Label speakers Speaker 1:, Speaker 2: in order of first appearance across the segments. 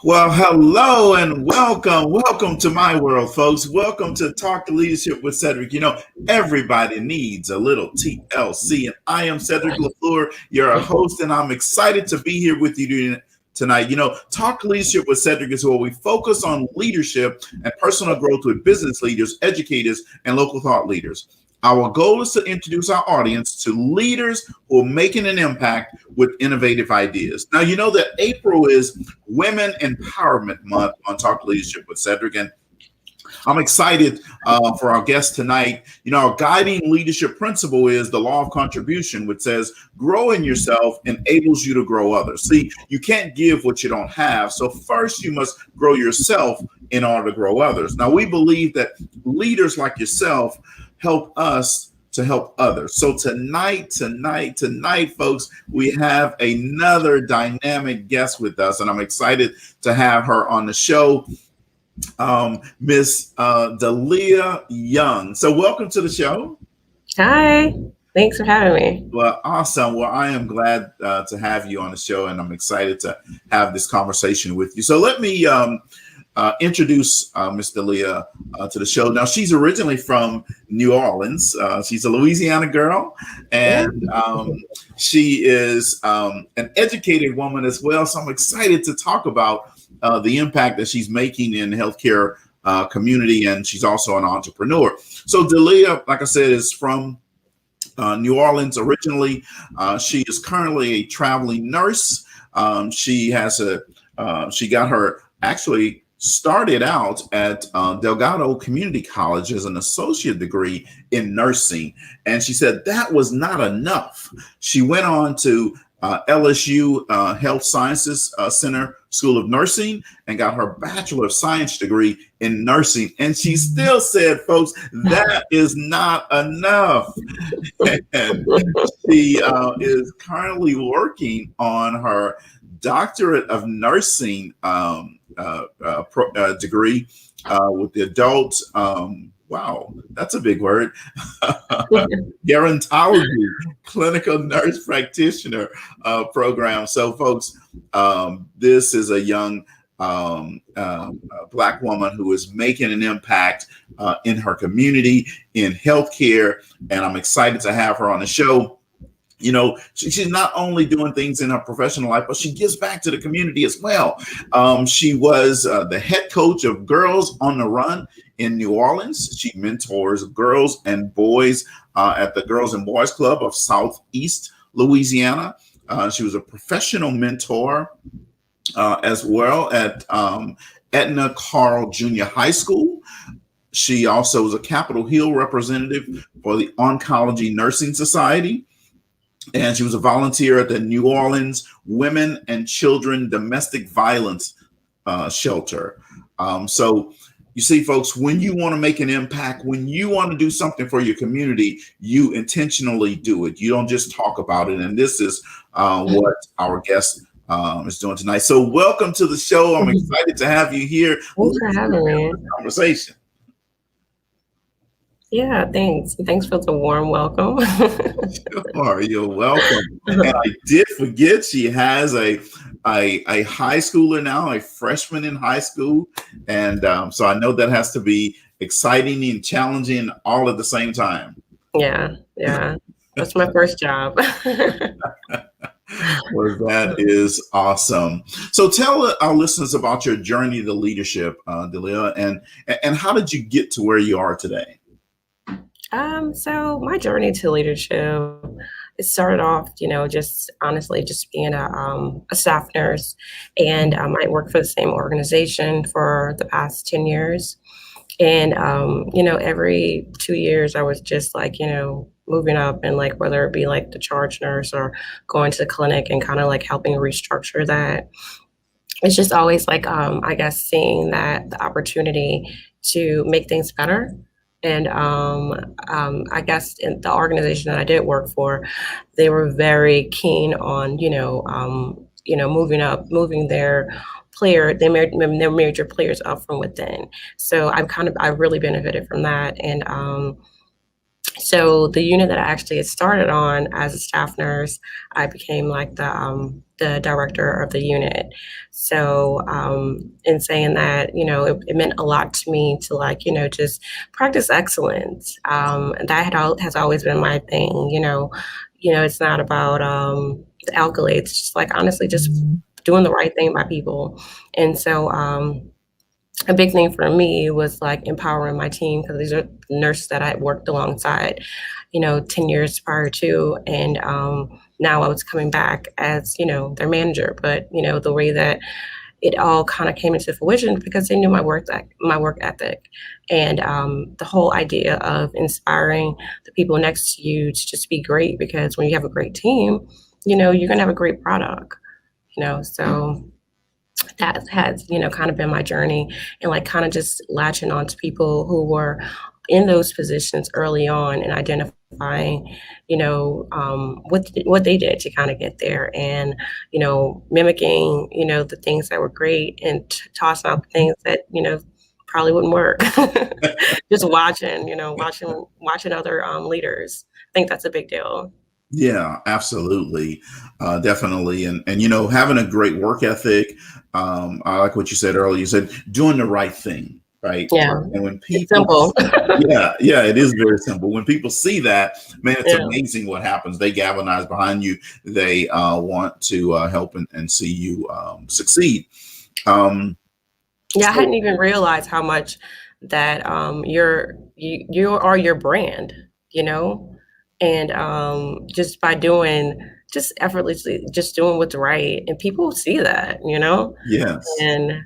Speaker 1: Well, hello and welcome. Welcome to my world, folks. Welcome to Talk to Leadership with Cedrick. Everybody needs a little TLC, and I am Cedrick LaFleur, your host, and I'm excited to be here with you tonight. Talk to Leadership with Cedrick is where we focus on leadership and personal growth with business leaders, educators, and local thought leaders. Our goal is to introduce our audience to leaders who are making an impact with innovative ideas. Now, you know that April is Women Empowerment Month on Talk Leadership with Cedrick, and I'm excited for our guest tonight. Our guiding leadership principle is the law of contribution, which says growing yourself enables you to grow others. See, you can't give what you don't have. So first you must grow yourself in order to grow others. Now, we believe that leaders like yourself help us to help others. So tonight, folks, we have another dynamic guest with us, and I'm excited to have her on the show, Miss Delia Young. So welcome to the show.
Speaker 2: Hi, thanks for having me.
Speaker 1: Well, awesome. Well, I am glad to have you on the show, and I'm excited to have this conversation with you. So let me introduce Miss Delia to the show. Now, she's originally from New Orleans. She's a Louisiana girl, and she is an educated woman as well. So I'm excited to talk about the impact that she's making in the healthcare community, and she's also an entrepreneur. So Delia, like I said, is from New Orleans originally. She is currently a traveling nurse. She got her actually started out at Delgado Community College as an associate degree in nursing. And she said that was not enough. She went on to LSU Health Sciences Center School of Nursing and got her Bachelor of Science degree in nursing. And she still said, folks, that is not enough. And she is currently working on her doctorate of nursing degree with the adult. Wow, that's a big word. Gerontology, clinical nurse practitioner program. So, folks, this is a young Black woman who is making an impact in her community, in healthcare, and I'm excited to have her on the show. She's not only doing things in her professional life, but she gives back to the community as well. She was the head coach of Girls on the Run in New Orleans. She mentors girls and boys at the Girls and Boys Club of Southeast Louisiana. She was a professional mentor as well at Etna Carl Junior High School. She also was a Capitol Hill representative for the Oncology Nursing Society. And she was a volunteer at the New Orleans Women and Children Domestic Violence Shelter. So you see, folks, when you want to make an impact, when you want to do something for your community, you intentionally do it. You don't just talk about it. And this is what our guest is doing tonight. So welcome to the show. I'm excited to have you here.
Speaker 2: Thanks for having me.
Speaker 1: Conversation.
Speaker 2: Yeah, thanks. Thanks for the warm welcome.
Speaker 1: Sure, you're welcome. And I did forget she has a high schooler now, a freshman in high school. And so I know that has to be exciting and challenging all at the same time.
Speaker 2: Yeah. That's my first job.
Speaker 1: Well, that is awesome. So tell our listeners about your journey to leadership, Delia, and how did you get to where you are today?
Speaker 2: So my journey to leadership, it started off, just honestly, just being a staff nurse, and I worked for the same organization for the past 10 years. And, every 2 years I was just like, moving up, and like, whether it be like the charge nurse or going to the clinic and kind of like helping restructure that. It's just always like, I guess, seeing that the opportunity to make things better. And I guess in the organization that I did work for, they were very keen on, moving their major players up from within. So I really benefited from that. And So the unit that I actually had started on as a staff nurse, I became like the director of the unit. So in saying that, it meant a lot to me to like, just practice excellence. And that has always been my thing. It's not about the accolades, it's just like honestly, just doing the right thing by people. And so a big thing for me was like empowering my team because these are nurses that I had worked alongside, 10 years prior to. And now I was coming back as, their manager. But, the way that it all kind of came into fruition because they knew my work ethic. And the whole idea of inspiring the people next to you to just be great, because when you have a great team, you're going to have a great product, so that has, kind of been my journey, and like kind of just latching on to people who were in those positions early on and identifying, what they did to kind of get there, and, mimicking, the things that were great and tossing out the things that, probably wouldn't work. Just watching other leaders. I think that's a big deal.
Speaker 1: Yeah, absolutely. Definitely. And, having a great work ethic. I like what you said earlier. You said doing the right thing, right?
Speaker 2: Yeah.
Speaker 1: And when
Speaker 2: It's
Speaker 1: people,
Speaker 2: simple.
Speaker 1: yeah, it is very simple. When people see that, man, it's
Speaker 2: Yeah.
Speaker 1: amazing what happens. They galvanize behind you. They want to help and see you succeed.
Speaker 2: Yeah, I hadn't even realized how much that you are your brand, and just by doing just effortlessly just doing what's right, and people see that,
Speaker 1: Yes.
Speaker 2: and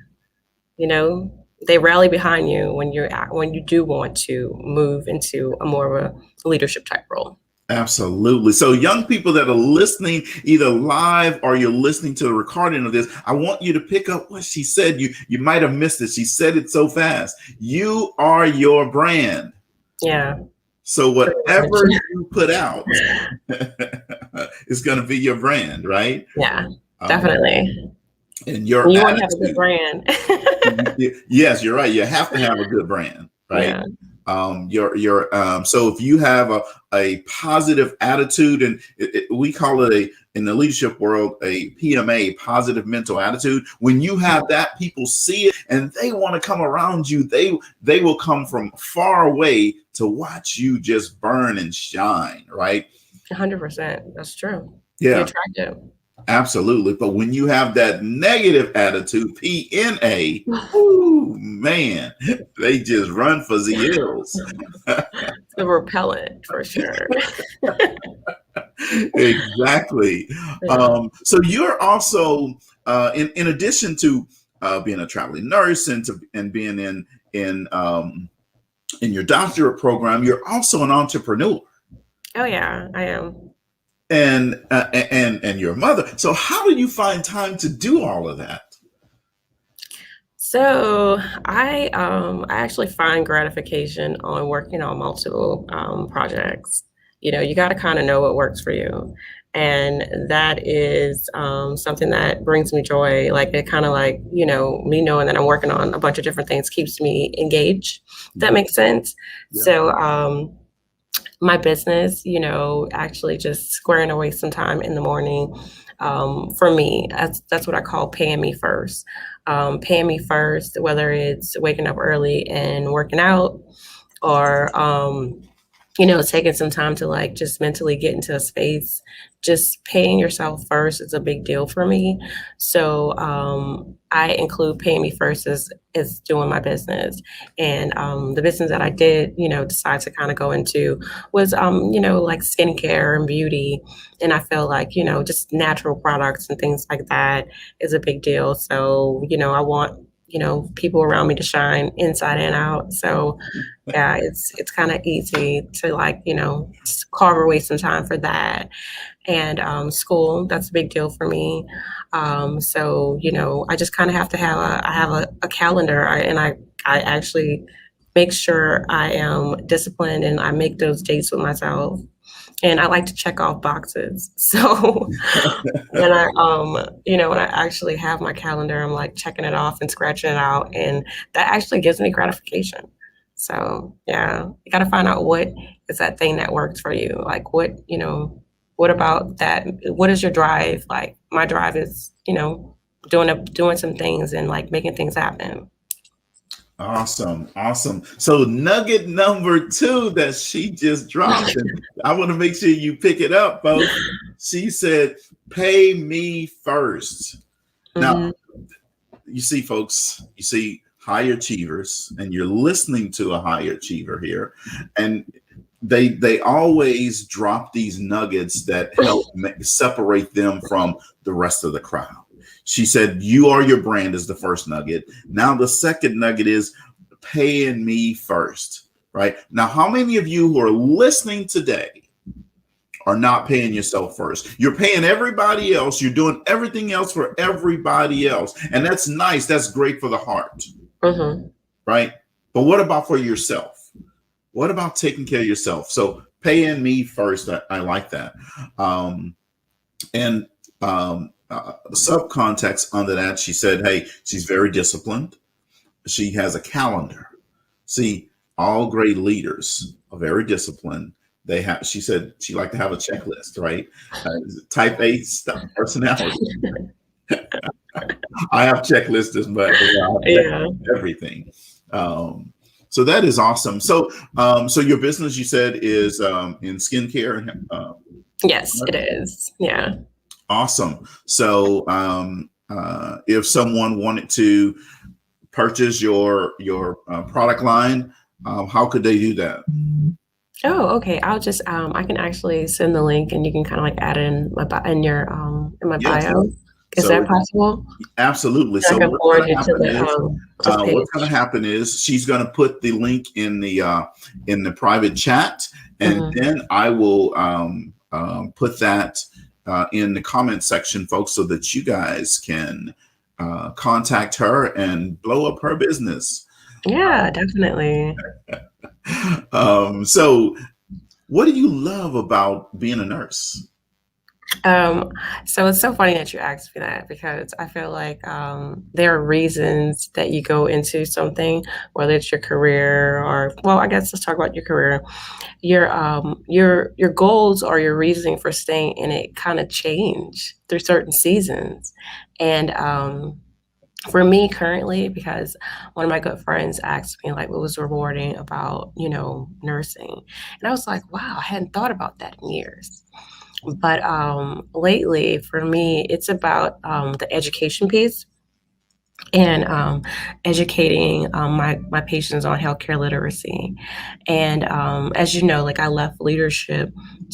Speaker 2: they rally behind you when you do want to move into a more of a leadership type role.
Speaker 1: Absolutely. So, young people that are listening, either live or you're listening to the recording of this, I want you to pick up what she said. You might have missed it. She said it so fast. You are your brand.
Speaker 2: Yeah.
Speaker 1: So, whatever you put out is going to be your brand, right?
Speaker 2: Yeah, definitely.
Speaker 1: And your
Speaker 2: You want to have a
Speaker 1: attitude.
Speaker 2: good brand.
Speaker 1: Yes, you're right. You have to have a good brand, right?
Speaker 2: Yeah.
Speaker 1: So if you have a positive attitude, and we call it in the leadership world a PMA, positive mental attitude. When you have that, people see it and they want to come around you. They will come from far away to watch you just burn and shine, right?
Speaker 2: 100%. That's true.
Speaker 1: Yeah.
Speaker 2: You're attractive.
Speaker 1: Absolutely. But when you have that negative attitude, PNA, ooh, man, they just run for the hills.
Speaker 2: The repellent for sure.
Speaker 1: Exactly.
Speaker 2: Yeah.
Speaker 1: So you're also, in addition to being a traveling nurse and being in your doctorate program, you're also an entrepreneur.
Speaker 2: Oh yeah, I am.
Speaker 1: And your mother. So how do you find time to do all of that?
Speaker 2: So I actually find gratification on working on multiple projects. You got to kind of know what works for you, and that is something that brings me joy. Like it kind of like me knowing that I'm working on a bunch of different things keeps me engaged. If that makes sense.
Speaker 1: Yeah.
Speaker 2: So my business, actually just squaring away some time in the morning. For me, that's what I call paying me first. Paying me first, whether it's waking up early and working out, or taking some time to like just mentally get into a space. Just paying yourself first is a big deal for me. So I include paying me first as doing my business. And the business that I did, decide to kind of go into was, like skincare and beauty. And I feel like, just natural products and things like that is a big deal. So, I want, people around me to shine inside and out. So yeah, it's kind of easy to like, carve away some time for that. And school, that's a big deal for me. So, I just kind of have to have a calendar, and I actually make sure I am disciplined and I make those dates with myself. And I like to check off boxes. So when when I actually have my calendar, I'm like checking it off and scratching it out. And that actually gives me gratification. So yeah, you got to find out what is that thing that works for you. Like what about that? What is your drive? Like my drive is, doing some things and like making things happen.
Speaker 1: Awesome. Awesome. So nugget number 2 that she just dropped, and I want to make sure you pick it up, folks. She said, pay me first. Now,
Speaker 2: Mhm.
Speaker 1: you see, folks, you see high achievers, and you're listening to a high achiever here, and they always drop these nuggets that help separate them from the rest of the crowd. She said, you are your brand is the first nugget. Now the second nugget is paying me first, right? Now, how many of you who are listening today are not paying yourself first? You're paying everybody else. You're doing everything else for everybody else. And that's nice. That's great for the heart, right? But what about for yourself? What about taking care of yourself? So paying me first, I like that. And subcontext under that, she said, hey, she's very disciplined. She has a calendar. See, all great leaders are very disciplined. They have, she said she liked to have a checklist, right? Type A stuff, personality. I have checklists as much.
Speaker 2: Yeah.
Speaker 1: Everything. So that is awesome. So, so your business, you said, is in skincare.
Speaker 2: Yes, it is. Yeah.
Speaker 1: Awesome. So, if someone wanted to purchase your product line, how could they do that?
Speaker 2: Oh, okay. I'll just I can actually send the link and you can kind of like add it in my
Speaker 1: Yes.
Speaker 2: bio. Is
Speaker 1: So
Speaker 2: that possible?
Speaker 1: absolutely.
Speaker 2: I
Speaker 1: So
Speaker 2: can
Speaker 1: what's
Speaker 2: forward
Speaker 1: going to
Speaker 2: you to
Speaker 1: happen is,
Speaker 2: this page.
Speaker 1: what's going to happen is she's going to put the link in the private chat, and then I will put that in the comment section, folks, so that you guys can contact her and blow up her business.
Speaker 2: Yeah, definitely.
Speaker 1: So what do you love about being a nurse?
Speaker 2: So it's so funny that you asked me that because I feel like there are reasons that you go into something, whether it's your career or, well, I guess let's talk about your career. Your goals or your reasoning for staying in it kind of change through certain seasons, and for me currently, because one of my good friends asked me like what was rewarding about nursing, and I was like, wow, I hadn't thought about that in years. But lately, for me, it's about the education piece and educating my patients on healthcare literacy. And as you know, like I left leadership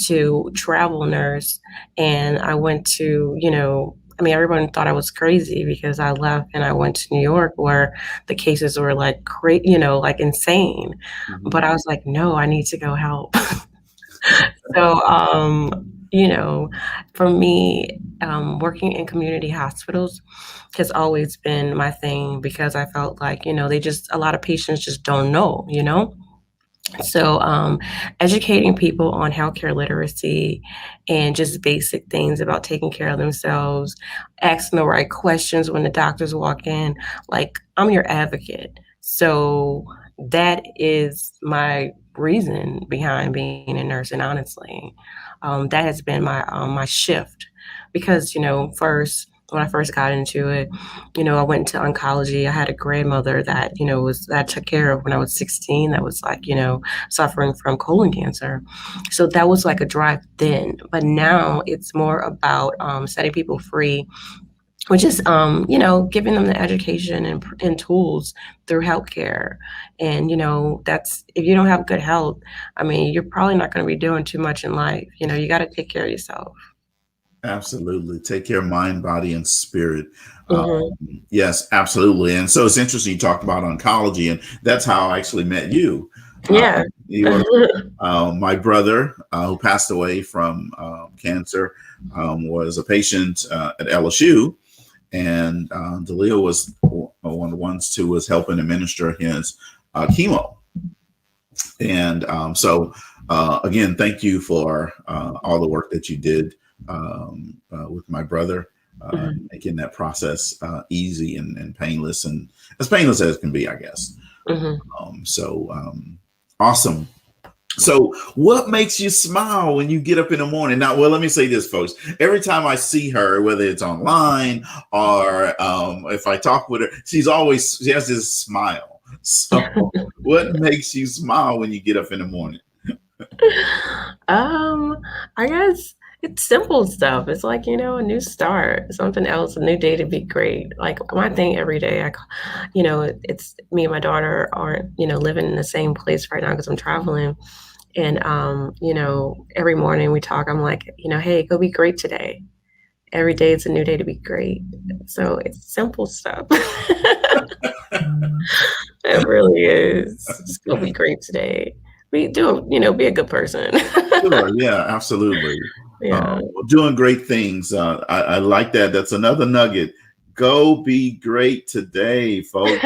Speaker 2: to travel nurse, and I went to I mean, everyone thought I was crazy because I left and I went to New York where the cases were like like insane. But I was like, no, I need to go help. So, for me, working in community hospitals has always been my thing because I felt like, a lot of patients just don't know. So, educating people on healthcare literacy and just basic things about taking care of themselves, asking the right questions when the doctors walk in. Like, I'm your advocate. So, that is my reason behind being a nurse. And honestly, that has been my shift because, first, when I first got into it, I went into oncology. I had a grandmother that, that I took care of when I was 16, that was like, suffering from colon cancer. So that was like a drive then. But now it's more about setting people free, which is, giving them the education and tools through healthcare. And, that's if you don't have good health, I mean, you're probably not going to be doing too much in life. You got to take care of yourself.
Speaker 1: Absolutely. Take care of mind, body, and spirit.
Speaker 2: Mm-hmm.
Speaker 1: Yes, absolutely. And so it's interesting you talked about oncology, and that's how I actually met you.
Speaker 2: Yeah.
Speaker 1: You were my brother who passed away from cancer was a patient at LSU, and Delia was one of the ones who was helping administer his chemo. And so, again, thank you for all the work that you did with my brother, making that process easy and painless, and as painless as it can be, I guess.
Speaker 2: Hmm.
Speaker 1: Awesome. So, what makes you smile when you get up in the morning? Now, well, let me say this, folks. Every time I see her, whether it's online or if I talk with her, she has this smile. So, what makes you smile when you get up in the morning?
Speaker 2: Um, I guess it's simple stuff. It's like, a new start, something else, a new day to be great. Like my thing every day, it's me and my daughter aren't, living in the same place right now because I'm traveling. And, every morning we talk, I'm like, hey, go be great today. Every day it's a new day to be great. So it's simple stuff. It really is. Just go be great today. Be a good person.
Speaker 1: Sure, yeah, absolutely.
Speaker 2: Yeah.
Speaker 1: Well, doing great things. I like that. That's another nugget. Go be great today, folks.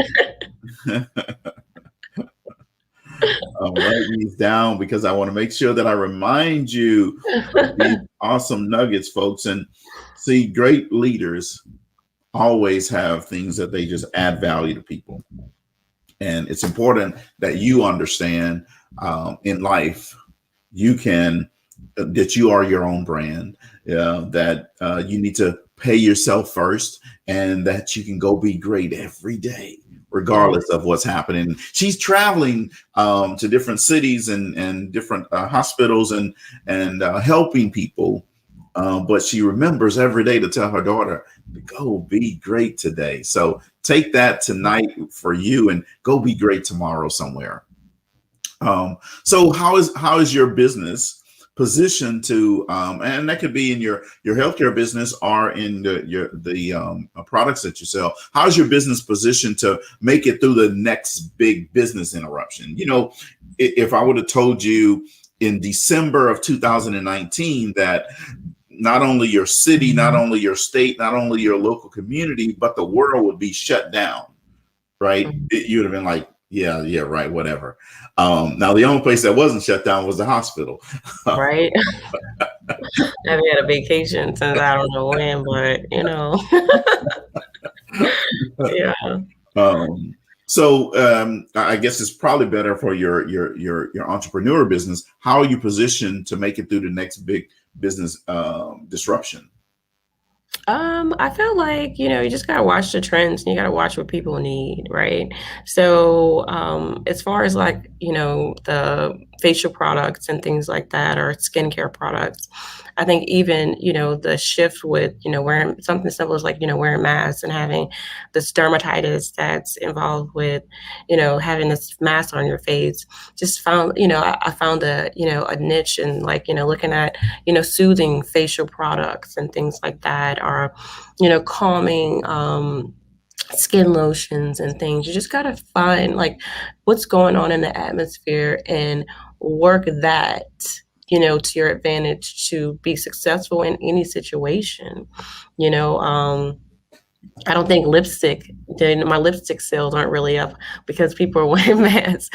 Speaker 1: Write these down because I want to make sure that I remind you of these awesome nuggets, folks. And see, great leaders always have things that they just add value to people. And it's important that you understand in life, you can, that you are your own brand, that you need to pay yourself first, and that you can go be great every day regardless of what's happening. She's traveling to different cities and different hospitals and helping people, but she remembers every day to tell her daughter to go be great today. So take that tonight for you and go be great tomorrow somewhere. So how is your business positioned to, and that could be in your healthcare business or in the products that you sell. How's your business positioned to make it through the next big business interruption? If I would have told you in December of 2019 that not only your city, not only your state, not only your local community, but the world would be shut down, right? You would have been like, yeah, right, whatever. Now, the only place that wasn't shut down was the hospital.
Speaker 2: Right? I've had a vacation since I don't know when, but yeah.
Speaker 1: I guess it's probably better for your entrepreneur business. How are you positioned to make it through the next big business disruption?
Speaker 2: I feel like, you just gotta watch the trends and you gotta watch what people need, right? So, as far as like, the facial products and things like that or skincare products, I think even, the shift with, wearing something simple as like, wearing masks and having this dermatitis that's involved with, having this mask on your face, just found, I found a niche and like, looking at, soothing facial products and things like that, or, calming, skin lotions and things. You just gotta find like what's going on in the atmosphere and work that, to your advantage to be successful in any situation. You know, I don't think my lipstick sales aren't really up because people are wearing masks.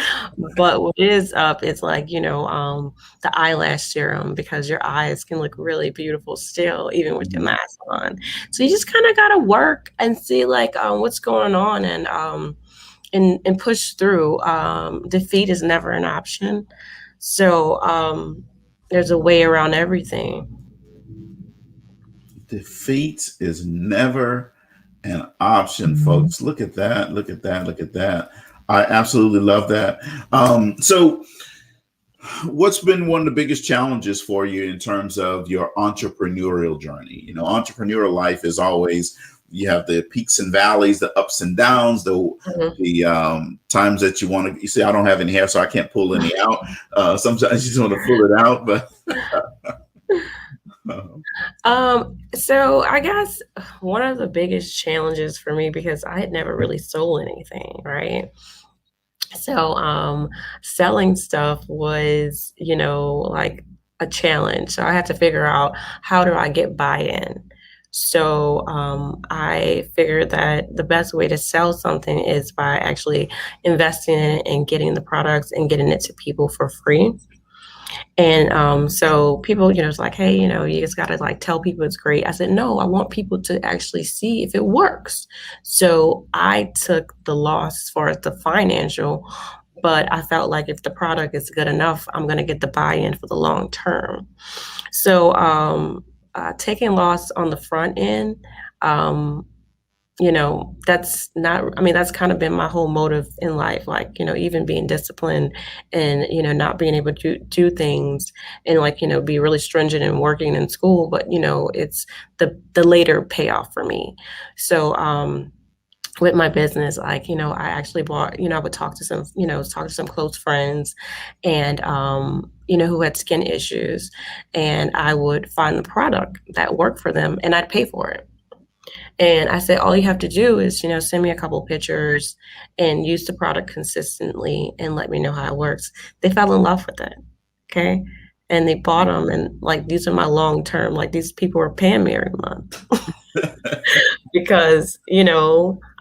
Speaker 2: But what is up is like, the eyelash serum because your eyes can look really beautiful still, even with your mask on. So you just kind of got to work and see like what's going on and push through. Defeat is never an option. So there's a way around everything.
Speaker 1: Defeat is never an option, folks. Look at that. Look at that. Look at that. I absolutely love that. So, what's been one of the biggest challenges for you in terms of your entrepreneurial journey? Entrepreneurial life is always, you have the peaks and valleys, the ups and downs, the times that you see, I don't have any hair, so I can't pull any out. Sometimes you just want to pull it out, but
Speaker 2: So I guess one of the biggest challenges for me because I had never really sold anything, right? So selling stuff was, like a challenge. So I had to figure out how do I get buy-in. So I figured that the best way to sell something is by actually investing in it and getting the products and getting it to people for free. And so people, it's like, hey, you just got to like tell people it's great. I said, no, I want people to actually see if it works. So I took the loss as far as the financial, but I felt like if the product is good enough, I'm going to get the buy-in for the long term. So taking loss on the front end, um, that's not, I mean, that's kind of been my whole motive in life. Like, even being disciplined and, not being able to do things and like, be really stringent and working in school, but it's the later payoff for me. So, with my business, like, I actually bought, I would talk to some close friends and, who had skin issues, and I would find the product that worked for them and I'd pay for it. And I said, all you have to do is, send me a couple pictures and use the product consistently and let me know how it works. They fell in love with it. Okay. And they bought them. And like, these are my long term, like, these people are paying me every month because,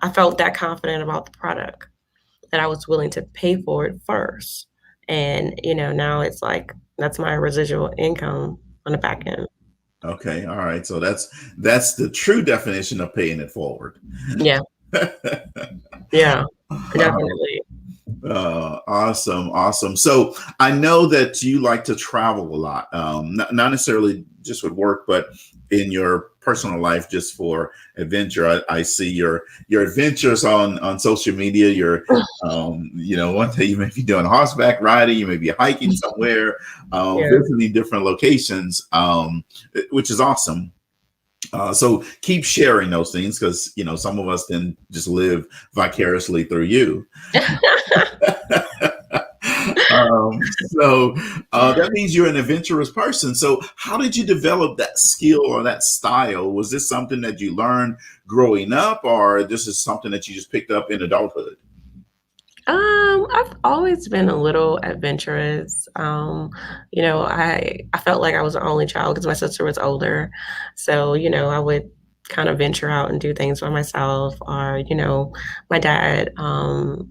Speaker 2: I felt that confident about the product that I was willing to pay for it first. And, now it's like, that's my residual income on the back end.
Speaker 1: Okay, all right. So that's the true definition of paying it forward.
Speaker 2: Yeah. Yeah. Definitely.
Speaker 1: Awesome, awesome. So I know that you like to travel a lot, not necessarily just with work, but in your personal life, just for adventure. I see your adventures on social media. One day you may be doing horseback riding, you may be hiking somewhere,
Speaker 2: Yeah.
Speaker 1: visiting different locations, which is awesome. So keep sharing those things because some of us then just live vicariously through you. So that means you're an adventurous person. So how did you develop that skill or that style? Was this something that you learned growing up, or this is something that you just picked up in adulthood?
Speaker 2: I've always been a little adventurous. I felt like I was the only child because my sister was older. So, I would kind of venture out and do things by myself. Or, my dad,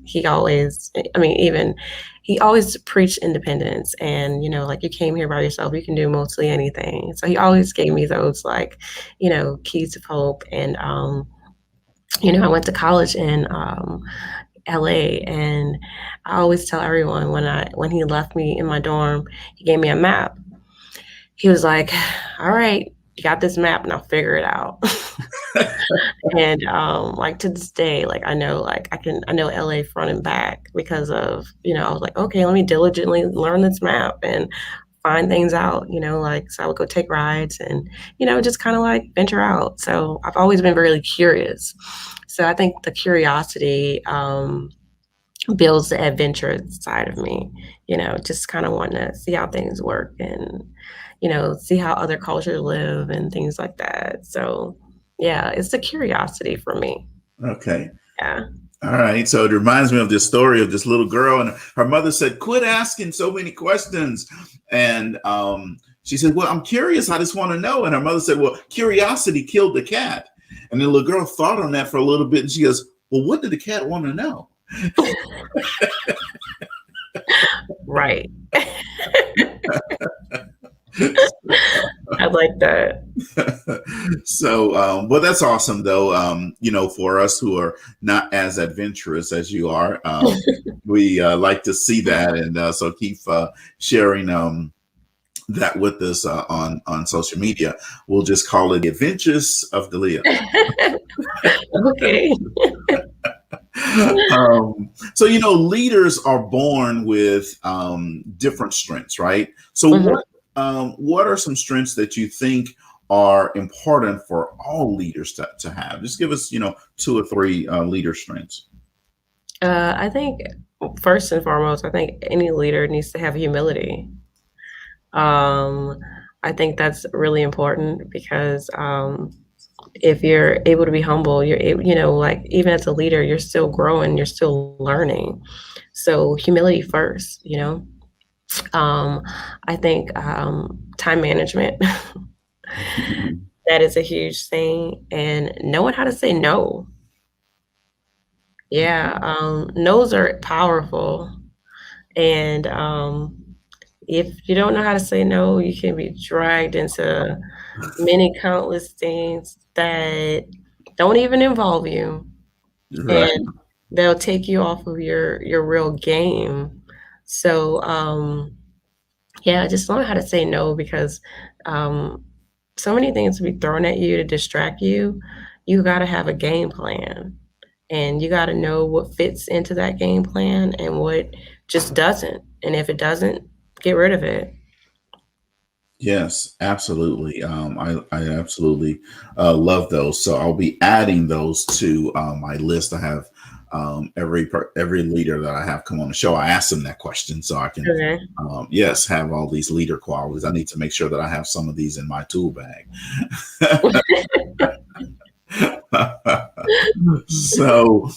Speaker 2: he always, I mean, even he always preached independence and, like, you came here by yourself, you can do mostly anything. So he always gave me those like, keys of hope. And I went to college in LA, and I always tell everyone when he left me in my dorm, he gave me a map. He was like, "All right, you got this map, now figure it out." And like to this day, like I know LA front and back because of, I was like, okay, let me diligently learn this map and find things out, like, so I would go take rides and, just kind of like venture out. So I've always been really curious. So I think the curiosity builds the adventure side of me, just kind of wanting to see how things work and, see how other cultures live and things like that. So yeah, it's the curiosity for me.
Speaker 1: Okay.
Speaker 2: Yeah.
Speaker 1: All right. So it reminds me of this story of this little girl, and her mother said, "Quit asking so many questions." And she said, "Well, I'm curious. I just want to know." And her mother said, "Well, curiosity killed the cat." And the little girl thought on that for a little bit, and she goes, "Well, what did the cat want to know?"
Speaker 2: Right. I like that.
Speaker 1: So, well, that's awesome, though. For us who are not as adventurous as you are, we like to see that, and so keep sharing that with us on social media. We'll just call it the Adventures of Delia.
Speaker 2: Okay.
Speaker 1: So leaders are born with different strengths, right? So
Speaker 2: Mhm.
Speaker 1: what are some strengths that you think are important for all leaders to have? Just give us, two or three leader strengths.
Speaker 2: I think first and foremost, I think any leader needs to have humility. Um, I think that's really important because if you're able to be humble, you're able, like even as a leader, you're still growing, you're still learning. So humility first, I think time management, that is a huge thing, and knowing how to say no. Yeah, no's are powerful, and if you don't know how to say no, you can be dragged into many countless things that don't even involve you,
Speaker 1: Right.
Speaker 2: and they'll take you off of your real game. So yeah, just learn how to say no because um, so many things will be thrown at you to distract you. You got to have a game plan, and you got to know what fits into that game plan and what just doesn't. And if it doesn't, get rid of it.
Speaker 1: Yes, absolutely. I absolutely love those. So I'll be adding those to my list. I have every leader that I have come on the show. I ask them that question so I can,
Speaker 2: Okay.
Speaker 1: yes, have all these leader qualities. I need to make sure that I have some of these in my tool bag. So,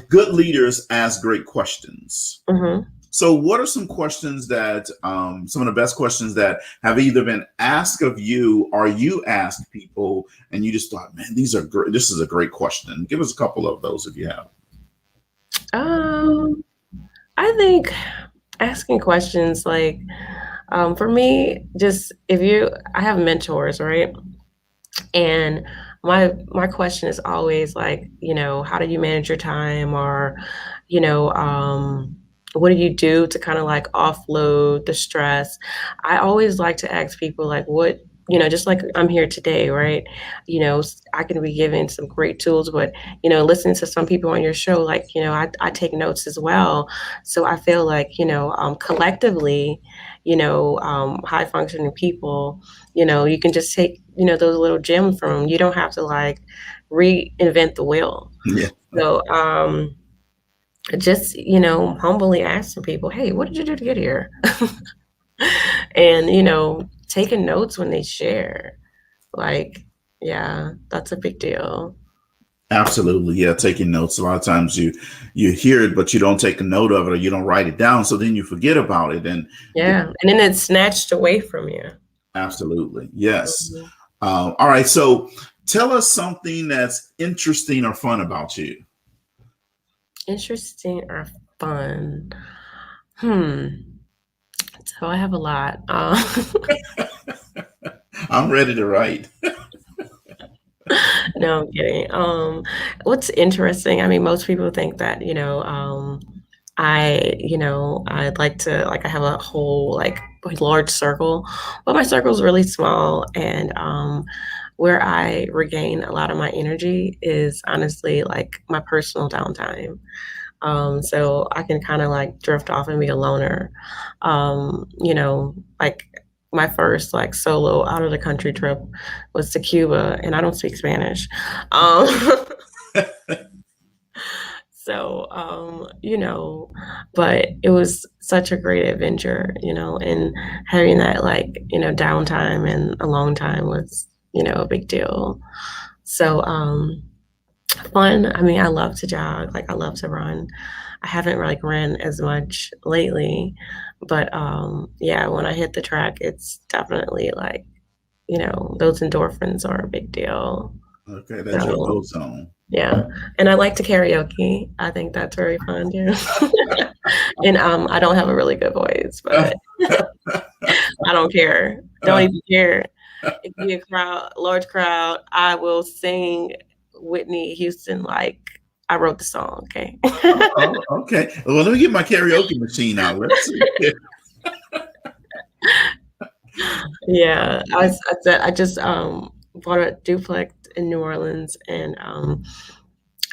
Speaker 1: good leaders ask great questions.
Speaker 2: Hmm.
Speaker 1: So, what are some questions that, some of the best questions that have either been asked of you or you asked people and you just thought, man, these are great. This is a great question. Give us a couple of those if you have.
Speaker 2: Um, I think asking questions like for me, just if you, I have mentors, right? And my question is always like, how do you manage your time, or, you know, um, what do you do to kind of like offload the stress? I always like to ask people like, just like I'm here today, right? I can be given some great tools, but listening to some people on your show, like, I take notes as well. So I feel like, collectively, high functioning people, you can just take, those little gems from them. You don't have to like reinvent the wheel.
Speaker 1: Yeah,
Speaker 2: So just, humbly asking people, hey, what did you do to get here? And, taking notes when they share. Like, yeah, that's a big deal.
Speaker 1: absolutely. Yeah, taking notes. A lot of times you hear it, but you don't take a note of it or you don't write it down. So then you forget about it. And
Speaker 2: Yeah. And then it's snatched away from you.
Speaker 1: absolutely, yes.
Speaker 2: Mhm.
Speaker 1: All right. So tell us something that's interesting or fun about you.
Speaker 2: Interesting or fun? Hmm. So I have a lot.
Speaker 1: I'm ready to write.
Speaker 2: No, I'm kidding. What's interesting, I mean, most people think that, I'd like to, like, I have a whole, like, large circle, but my circle is really small. And where I regain a lot of my energy is honestly like my personal downtime. So I can kind of like drift off and be a loner. Like my first like solo out of the country trip was to Cuba, and I don't speak Spanish. Um, but it was such a great adventure, and having that like, downtime and alone time was, a big deal. So, fun. I mean, I love to jog. Like I love to run. I haven't like ran as much lately, but yeah, when I hit the track, it's definitely like, those endorphins are a big deal.
Speaker 1: Okay, that's your
Speaker 2: So
Speaker 1: go zone.
Speaker 2: yeah, and I like to karaoke. I think that's very fun too. And I don't have a really good voice, but I don't care. Don't even care. If you be a large crowd, I will sing Whitney Houston like I wrote the song. Okay.
Speaker 1: Oh, okay. Well, let me get my karaoke machine out. Let's see.
Speaker 2: Yeah, I said I just bought a duplex in New Orleans, and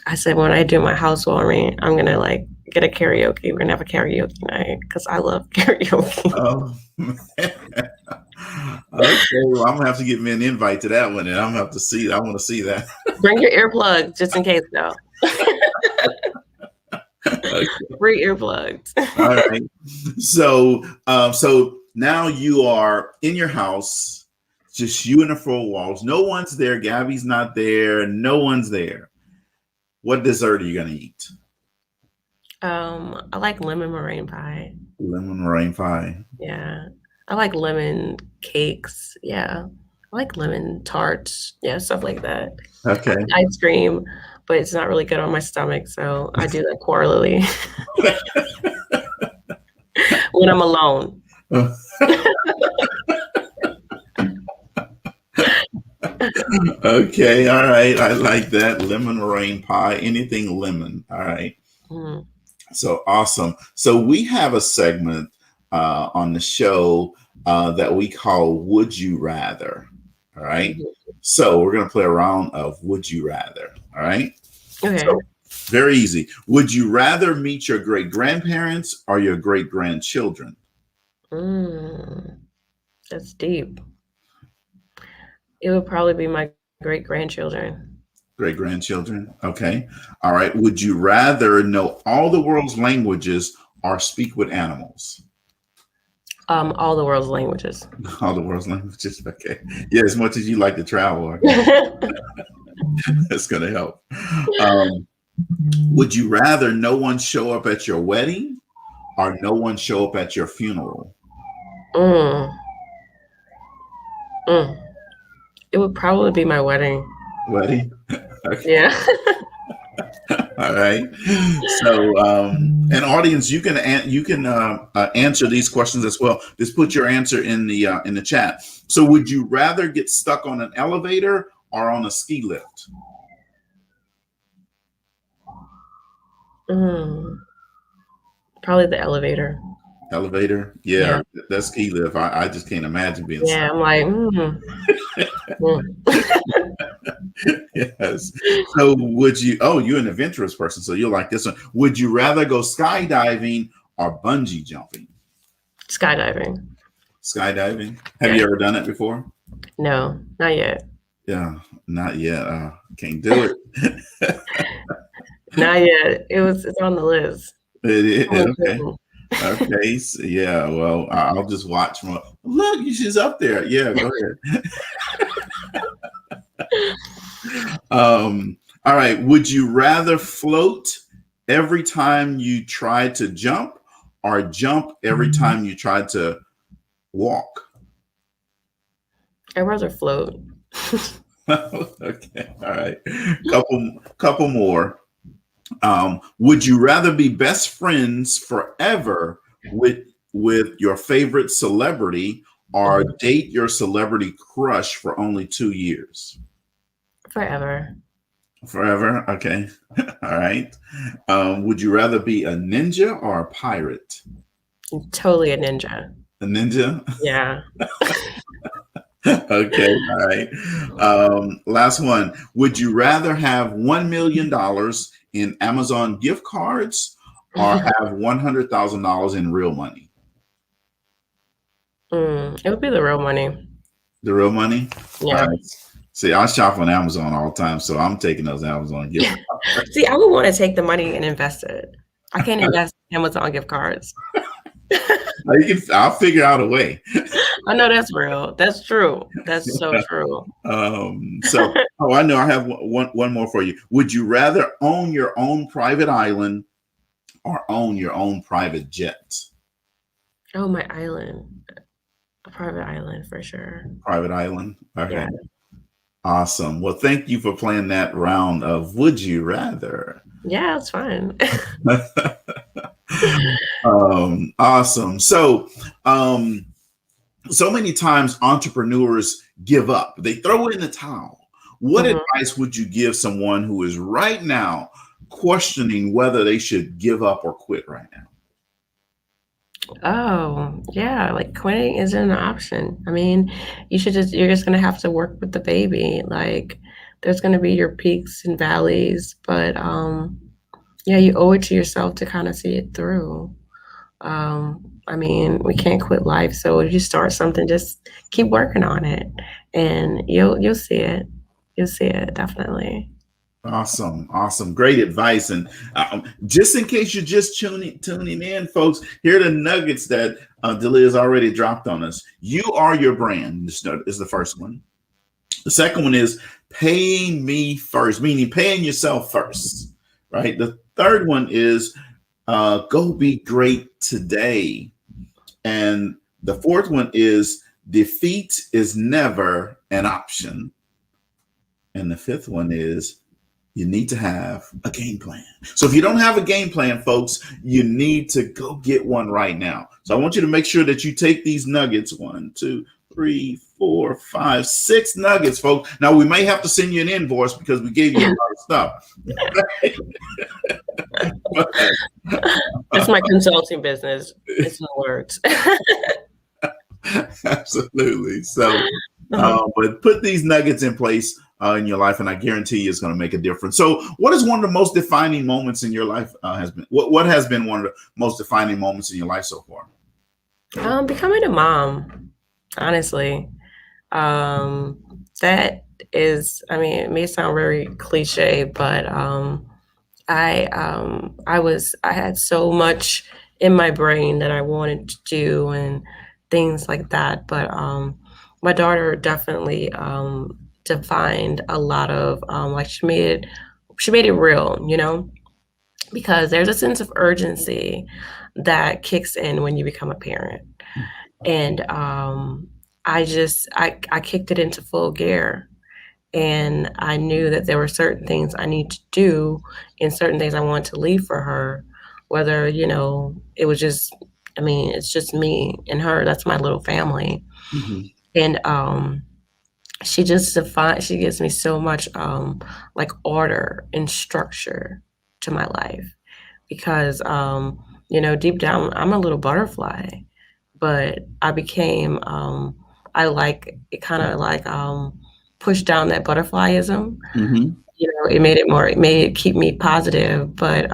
Speaker 2: I said when I do my housewarming, I'm gonna like get a karaoke. We're gonna have a karaoke night because I love karaoke.
Speaker 1: Oh, okay. Well, I'm gonna have to get me an invite to that one, and I'm gonna have to see. I want to see that.
Speaker 2: Bring your earplugs just in case, though.
Speaker 1: Okay.
Speaker 2: Free earplugs.
Speaker 1: All right. So now you are in your house, just you and the four walls. No one's there. Gabby's not there. No one's there. What dessert are you gonna eat?
Speaker 2: I like lemon meringue pie.
Speaker 1: Lemon meringue pie.
Speaker 2: Yeah. I like lemon cakes. Yeah. I like lemon tarts. Yeah, stuff like that. I
Speaker 1: Okay.
Speaker 2: like ice cream, but it's not really good on my stomach, so I do that quarterly when I'm alone.
Speaker 1: Okay, all right. I like that. Lemon meringue pie, anything lemon. All right.
Speaker 2: Mm,
Speaker 1: So awesome. So we have a segment on the show that we call Would You Rather? All right.
Speaker 2: mhm.
Speaker 1: So we're going to play a round of Would You Rather? All right.
Speaker 2: Okay.
Speaker 1: So very easy. Would you rather meet your great grandparents or your great grandchildren?
Speaker 2: Mm, that's deep. It would probably be my great grandchildren.
Speaker 1: Great grandchildren. Okay. All right. Would you rather know all the world's languages or speak with animals?
Speaker 2: All the world's languages.
Speaker 1: All the world's languages. Okay. Yeah. As much as you like to travel, I guess that's going to help. Um, would you rather no one show up at your wedding or no one show up at your funeral?
Speaker 2: mm, mm. It would probably be my wedding.
Speaker 1: Wedding. Okay.
Speaker 2: Yeah.
Speaker 1: All right. So, and audience, you can answer these questions as well. Just put your answer in the chat. So, would you rather get stuck on an elevator or on a ski lift?
Speaker 2: Mm, probably the elevator.
Speaker 1: Elevator, yeah,
Speaker 2: Yeah.
Speaker 1: that ski lift. I just can't imagine being
Speaker 2: Yeah.
Speaker 1: stuck.
Speaker 2: I'm like, mm.
Speaker 1: Yes. So, would you? Oh, you're an adventurous person, so you'll like this one. Would you rather go skydiving or bungee jumping?
Speaker 2: Skydiving.
Speaker 1: Skydiving. Have
Speaker 2: Yeah.
Speaker 1: you ever done it before?
Speaker 2: No, not yet.
Speaker 1: Yeah, not yet. Can't do it.
Speaker 2: Not yet. It's on the list.
Speaker 1: Okay. Okay. So, yeah. Well, I'll just watch from. Look, she's up there. Yeah. Go ahead. All right. Would you rather float every time you try to jump, or jump every time you try to walk?
Speaker 2: I'd rather float.
Speaker 1: Okay. All right. Couple more. Would you rather be best friends forever with your favorite celebrity or date your celebrity crush for only 2 years?
Speaker 2: Forever.
Speaker 1: Forever? Okay. All right. Would you rather be a ninja or a pirate?
Speaker 2: Totally a ninja.
Speaker 1: A ninja?
Speaker 2: Yeah.
Speaker 1: Okay. All right. Last one. Would you rather have $1 million in Amazon gift cards or have $100,000 in real money?
Speaker 2: It would be the real money.
Speaker 1: The real money?
Speaker 2: Yeah.
Speaker 1: All right. See, I shop on Amazon all the time, so I'm taking those Amazon gift cards.
Speaker 2: See, I would want to take the money and invest it. I can't invest in Amazon gift cards.
Speaker 1: I'll figure out a way.
Speaker 2: I know that's real. That's true. That's so true.
Speaker 1: I know I have one more for you. Would you rather own your own private island or own your own private jet?
Speaker 2: Oh, my island. A private island for sure.
Speaker 1: Private island. Okay.
Speaker 2: Yeah.
Speaker 1: Awesome. Well, thank you for playing that round of Would You Rather.
Speaker 2: Yeah, it's fun.
Speaker 1: Awesome. So many times entrepreneurs give up. They throw in the towel. What advice would you give someone who is right now questioning whether they should give up or quit right now?
Speaker 2: Oh, yeah, like quitting isn't an option. I mean, you're just gonna have to work with the baby. Like there's gonna be your peaks and valleys, but yeah, you owe it to yourself to kind of see it through. I mean, we can't quit life, so if you start something, just keep working on it and you'll see it. You'll see it definitely.
Speaker 1: Awesome. Great advice. And just in case you're just tuning in, folks, here are the nuggets that Delia has already dropped on us. You are your brand is the first one. The second one is paying me first, meaning paying yourself first, right? The third one is go be great today. And the fourth one is defeat is never an option. And the fifth one is You need to have a game plan. So if you don't have a game plan, folks, you need to go get one right now. So I want you to make sure that you take these nuggets, 1, 2, 3, 4, 5, 6 nuggets, folks. Now we may have to send you an invoice because we gave you a lot of stuff.
Speaker 2: That's my consulting business. It's in the works.
Speaker 1: Absolutely. So, but put these nuggets in place in your life, and I guarantee you it's going to make a difference. So, what is one of the most defining moments in your life has been? What has been one of the most defining moments in your life so far?
Speaker 2: Becoming a mom, honestly. That is, I mean, it may sound very cliche, but I had so much in my brain that I wanted to do and things like that. But my daughter definitely defined a lot of like she made it real, you know, because there's a sense of urgency that kicks in when you become a parent. And I kicked it into full gear, and I knew that there were certain things I need to do and certain things I want to leave for her, whether, you know, it was just, I mean, it's just me and her. That's my little family.
Speaker 1: Mm-hmm.
Speaker 2: And she gives me so much like order and structure to my life because you know, deep down I'm a little butterfly, but I became I like it kind of like pushed down that butterflyism.
Speaker 1: Mm-hmm.
Speaker 2: You know, it made it keep me positive, but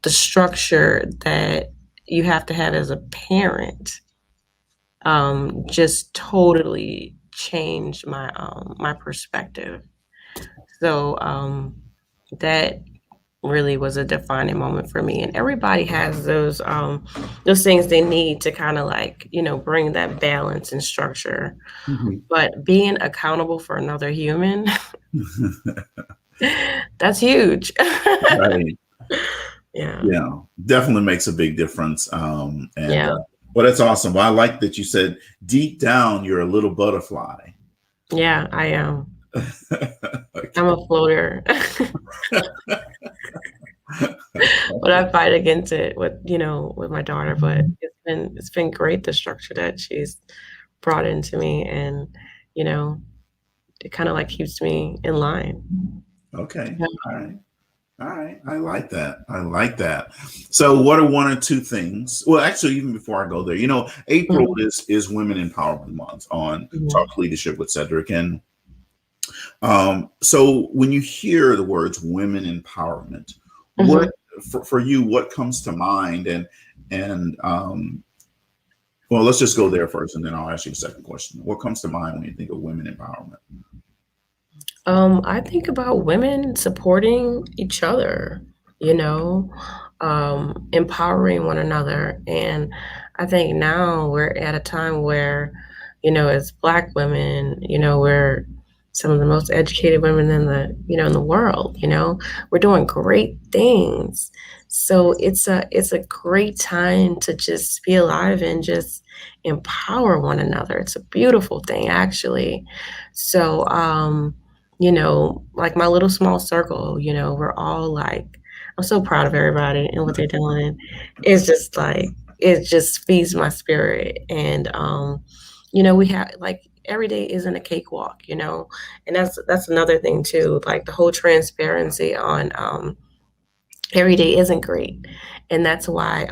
Speaker 2: the structure that you have to have as a parent just totally changed my perspective. So that really was a defining moment for me. And everybody has those things they need to kind of like, you know, bring that balance and structure.
Speaker 1: Mm-hmm.
Speaker 2: But being accountable for another human, that's huge.
Speaker 1: Right.
Speaker 2: Yeah.
Speaker 1: Yeah, definitely makes a big difference.
Speaker 2: Yeah.
Speaker 1: Well, that's awesome. Well, I like that you said deep down you're a little butterfly.
Speaker 2: Yeah, I am.
Speaker 1: Okay.
Speaker 2: I'm a floater. But I fight against it with, you know, with my daughter. But it's been great the structure that she's brought into me, and you know, it kind of like keeps me in line.
Speaker 1: Okay.
Speaker 2: Yeah.
Speaker 1: All right. All right. I like that. I like that. So what are one or two things? Well, actually, even before I go there, you know, April
Speaker 2: Mhm.
Speaker 1: is Women Empowerment Month on
Speaker 2: Mhm.
Speaker 1: Talk Leadership with Cedrick. And so when you hear the words women empowerment, what
Speaker 2: Mhm.
Speaker 1: for you, what comes to mind? And well, let's just go there first, and then I'll ask you the second question. What comes to mind when you think of women empowerment?
Speaker 2: I think about women supporting each other, you know, empowering one another. And I think now we're at a time where, you know, as Black women, you know, we're some of the most educated women in the, you know, in the world, you know, we're doing great things. So it's a great time to just be alive and just empower one another. It's a beautiful thing, actually. So, you know, like my little small circle, you know, we're all like, I'm so proud of everybody and what they're doing. It's just like, it just feeds my spirit. And, you know, we have like every day isn't a cakewalk, you know, and that's another thing too, like the whole transparency on, every day isn't great. And that's why,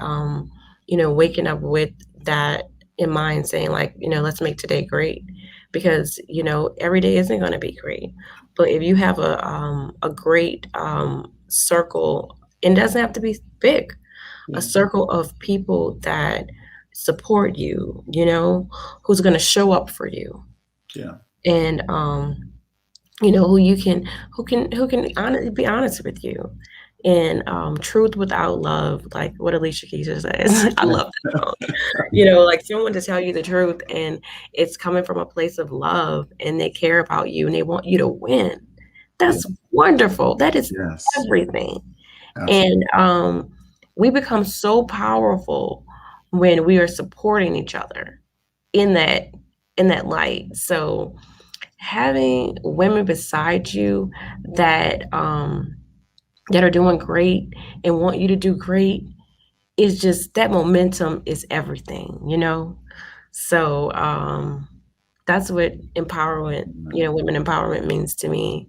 Speaker 2: you know, waking up with that in mind, saying like, you know, let's make today great, because you know every day isn't going to be great. But if you have a great circle, and it doesn't have to be big, a
Speaker 1: Yeah.
Speaker 2: circle of people that support you, you know, who's going to show up for you,
Speaker 1: Yeah.
Speaker 2: and you know, who can be honest with you. And truth without love, like what Alicia Keys says. I love that song. You know, like someone to tell you the truth, and it's coming from a place of love, and they care about you and they want you to win.
Speaker 1: Yeah.
Speaker 2: That's wonderful. That is
Speaker 1: Yes.
Speaker 2: everything.
Speaker 1: Absolutely.
Speaker 2: And we become so powerful when we are supporting each other in that light. So having women beside you that that are doing great and want you to do great is just that momentum is everything, you know? So that's what empowerment, you know, women empowerment means to me.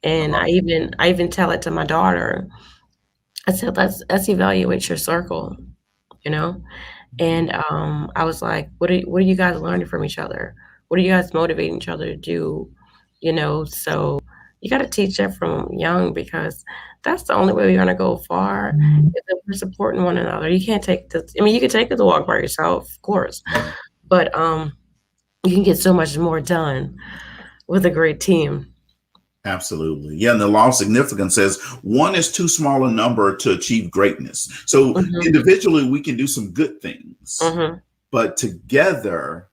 Speaker 2: And I even tell it to my daughter. I said, let's evaluate your circle, you know? And I was like, what are you guys learning from each other? What are you guys motivating each other to do? You know, so you got to teach that from young because that's the only way we're gonna go far is if we're supporting one another. You can't take this. I mean, you can take the walk by yourself, of course, but you can get so much more done with a great team.
Speaker 1: Absolutely. Yeah. And the law of significance says one is too small a number to achieve greatness. So
Speaker 2: Hmm.
Speaker 1: individually, we can do some good things,
Speaker 2: Hmm.
Speaker 1: but together,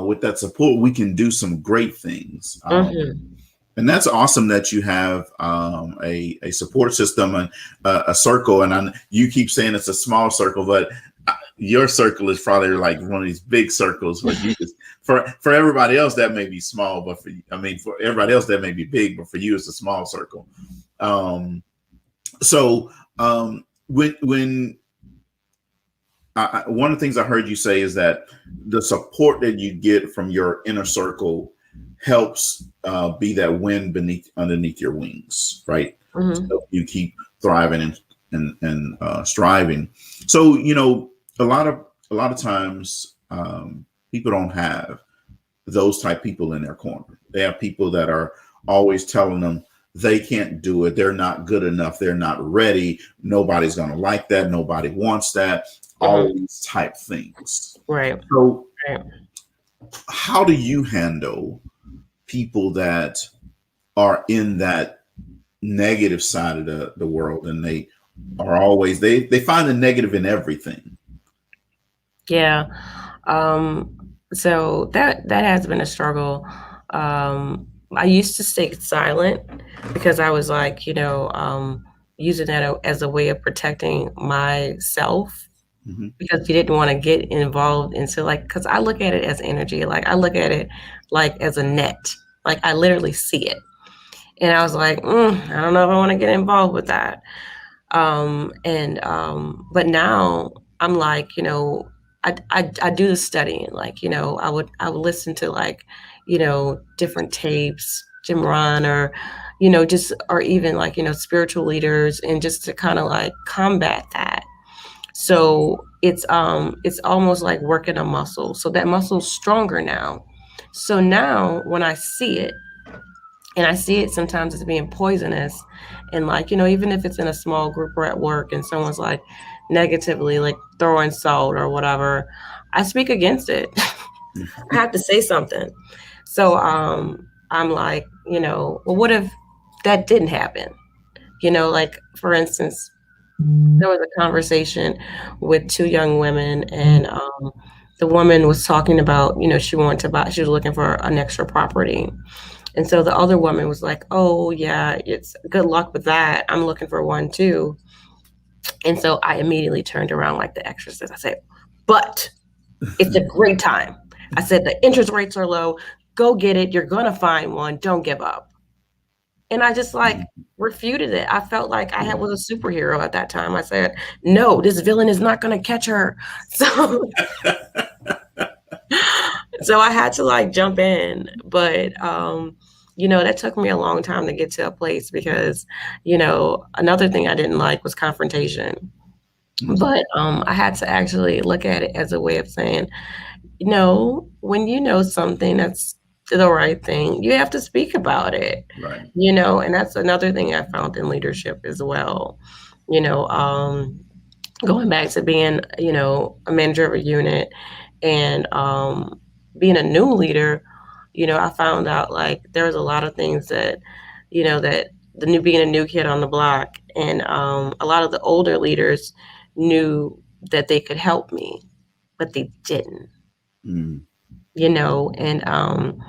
Speaker 1: with that support, we can do some great things.
Speaker 2: Hmm.
Speaker 1: And that's awesome that you have a support system and a circle. And you keep saying it's a small circle, but your circle is probably like one of these big circles. But you just for everybody else that may be small, but for everybody else that may be big, but for you it's a small circle. When one of the things I heard you say is that the support that you get from your inner circle helps be that wind underneath your wings, right?
Speaker 2: Hmm.
Speaker 1: So you keep thriving and striving. So a lot of times people don't have those type people in their corner. They have people that are always telling them they can't do it. They're not good enough. They're not ready. Nobody's going to like that. Nobody wants that. All
Speaker 2: Hmm.
Speaker 1: of these type things.
Speaker 2: Right.
Speaker 1: So
Speaker 2: Right.
Speaker 1: how do you handle people that are in that negative side of the world, and they are always they find the negative in everything?
Speaker 2: Yeah. So that has been a struggle. I used to stay silent because I was like, using that as a way of protecting myself
Speaker 1: Hmm.
Speaker 2: because you didn't want to get involved into like because I look at it as energy. Like I look at it like as a net. Like I literally see it. And I was like, I don't know if I want to get involved with that. But now I'm like, I do the studying. Like, I would listen to like, different tapes, Jim Ron or, just or even like, spiritual leaders and just to kind of like combat that. So it's almost like working a muscle. So that muscle's stronger now. So now when I see it, and I see it sometimes as being poisonous. And like, even if it's in a small group or at work and someone's like negatively like throwing salt or whatever, I speak against it. I have to say something. So I'm like, well, what if that didn't happen? Like for instance, there was a conversation with two young women and the woman was talking about, she was looking for an extra property. And so the other woman was like, "Oh yeah, it's good luck with that. I'm looking for one too." And so I immediately turned around like the exorcist. I said, "But it's a great time." I said, "The interest rates are low. Go get it. You're gonna find one. Don't give up." And I just like refuted it. I felt like was a superhero at that time. I said, "No, this villain is not gonna catch her." So so I had to like jump in, but that took me a long time to get to a place because, another thing I didn't like was confrontation. But I had to actually look at it as a way of saying, when you know something that's the right thing, you have to speak about it.
Speaker 1: Right.
Speaker 2: And that's another thing I found in leadership as well. You know, going back to being, a manager of a unit and being a new leader, I found out like there was a lot of things that, that the new being a new kid on the block, and a lot of the older leaders knew that they could help me, but they didn't,
Speaker 1: Mm.
Speaker 2: and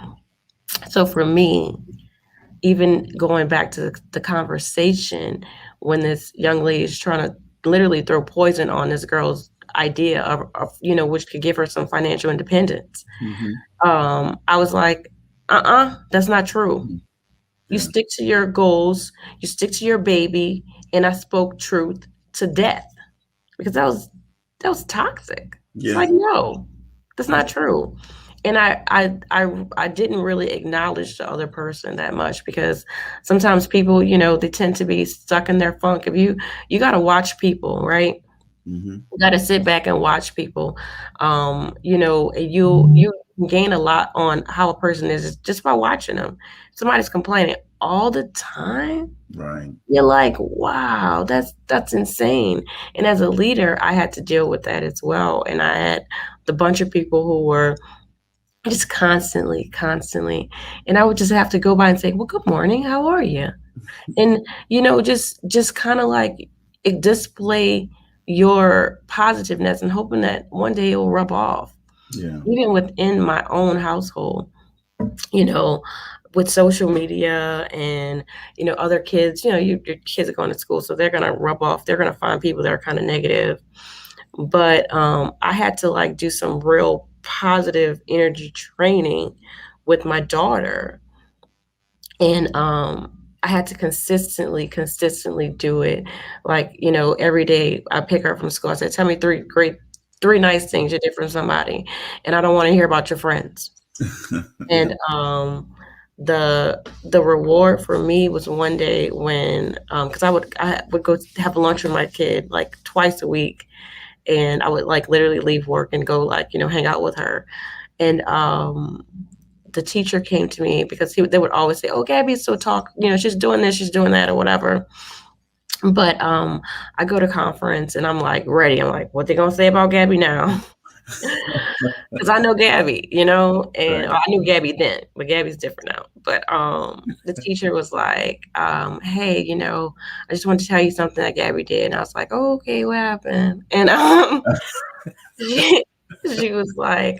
Speaker 2: so for me, even going back to the conversation when this young lady is trying to literally throw poison on this girl's idea of which could give her some financial independence.
Speaker 1: Hmm.
Speaker 2: I was like, That's not true.
Speaker 1: Mhm.
Speaker 2: You
Speaker 1: Yeah.
Speaker 2: stick to your goals, you stick to your baby, and I spoke truth to death because that was toxic. It's
Speaker 1: Yeah.
Speaker 2: like, no, that's not true. And I didn't really acknowledge the other person that much because sometimes people, they tend to be stuck in their funk. If you got to watch people, right?
Speaker 1: Hmm.
Speaker 2: You got to sit back and watch people. And you gain a lot on how a person is just by watching them. Somebody's complaining all the time.
Speaker 1: Right.
Speaker 2: You're like, wow, that's insane. And as a leader, I had to deal with that as well. And I had the bunch of people who were just constantly, constantly, and I would just have to go by and say, "Well, good morning, how are you?" And just kind of like display your positiveness and hoping that one day it will rub off.
Speaker 1: Yeah.
Speaker 2: Even within my own household, you know, with social media and other kids, your kids are going to school, so they're gonna rub off. They're gonna find people that are kind of negative. But I had to like do some real positive energy training with my daughter, and I had to consistently do it. Like, every day I pick her up from school. I said, "Tell me three nice things you did for somebody, and I don't want to hear about your friends."
Speaker 1: Yeah.
Speaker 2: And the reward for me was one day when because I would go have lunch with my kid like twice a week, and I would like literally leave work and go like hang out with her. And the teacher came to me because they would always say, "Oh, Gabby's so talk, she's doing this, she's doing that, or whatever." But I go to conference and I'm like ready. I'm like, what they gonna say about Gabby now? Because I know Gabby, and
Speaker 1: Right.
Speaker 2: I knew Gabby then, but Gabby's different now. But the teacher was like, "Hey, I just wanted to tell you something that Gabby did." And I was like, "Oh, okay, what happened?" And she, she was like,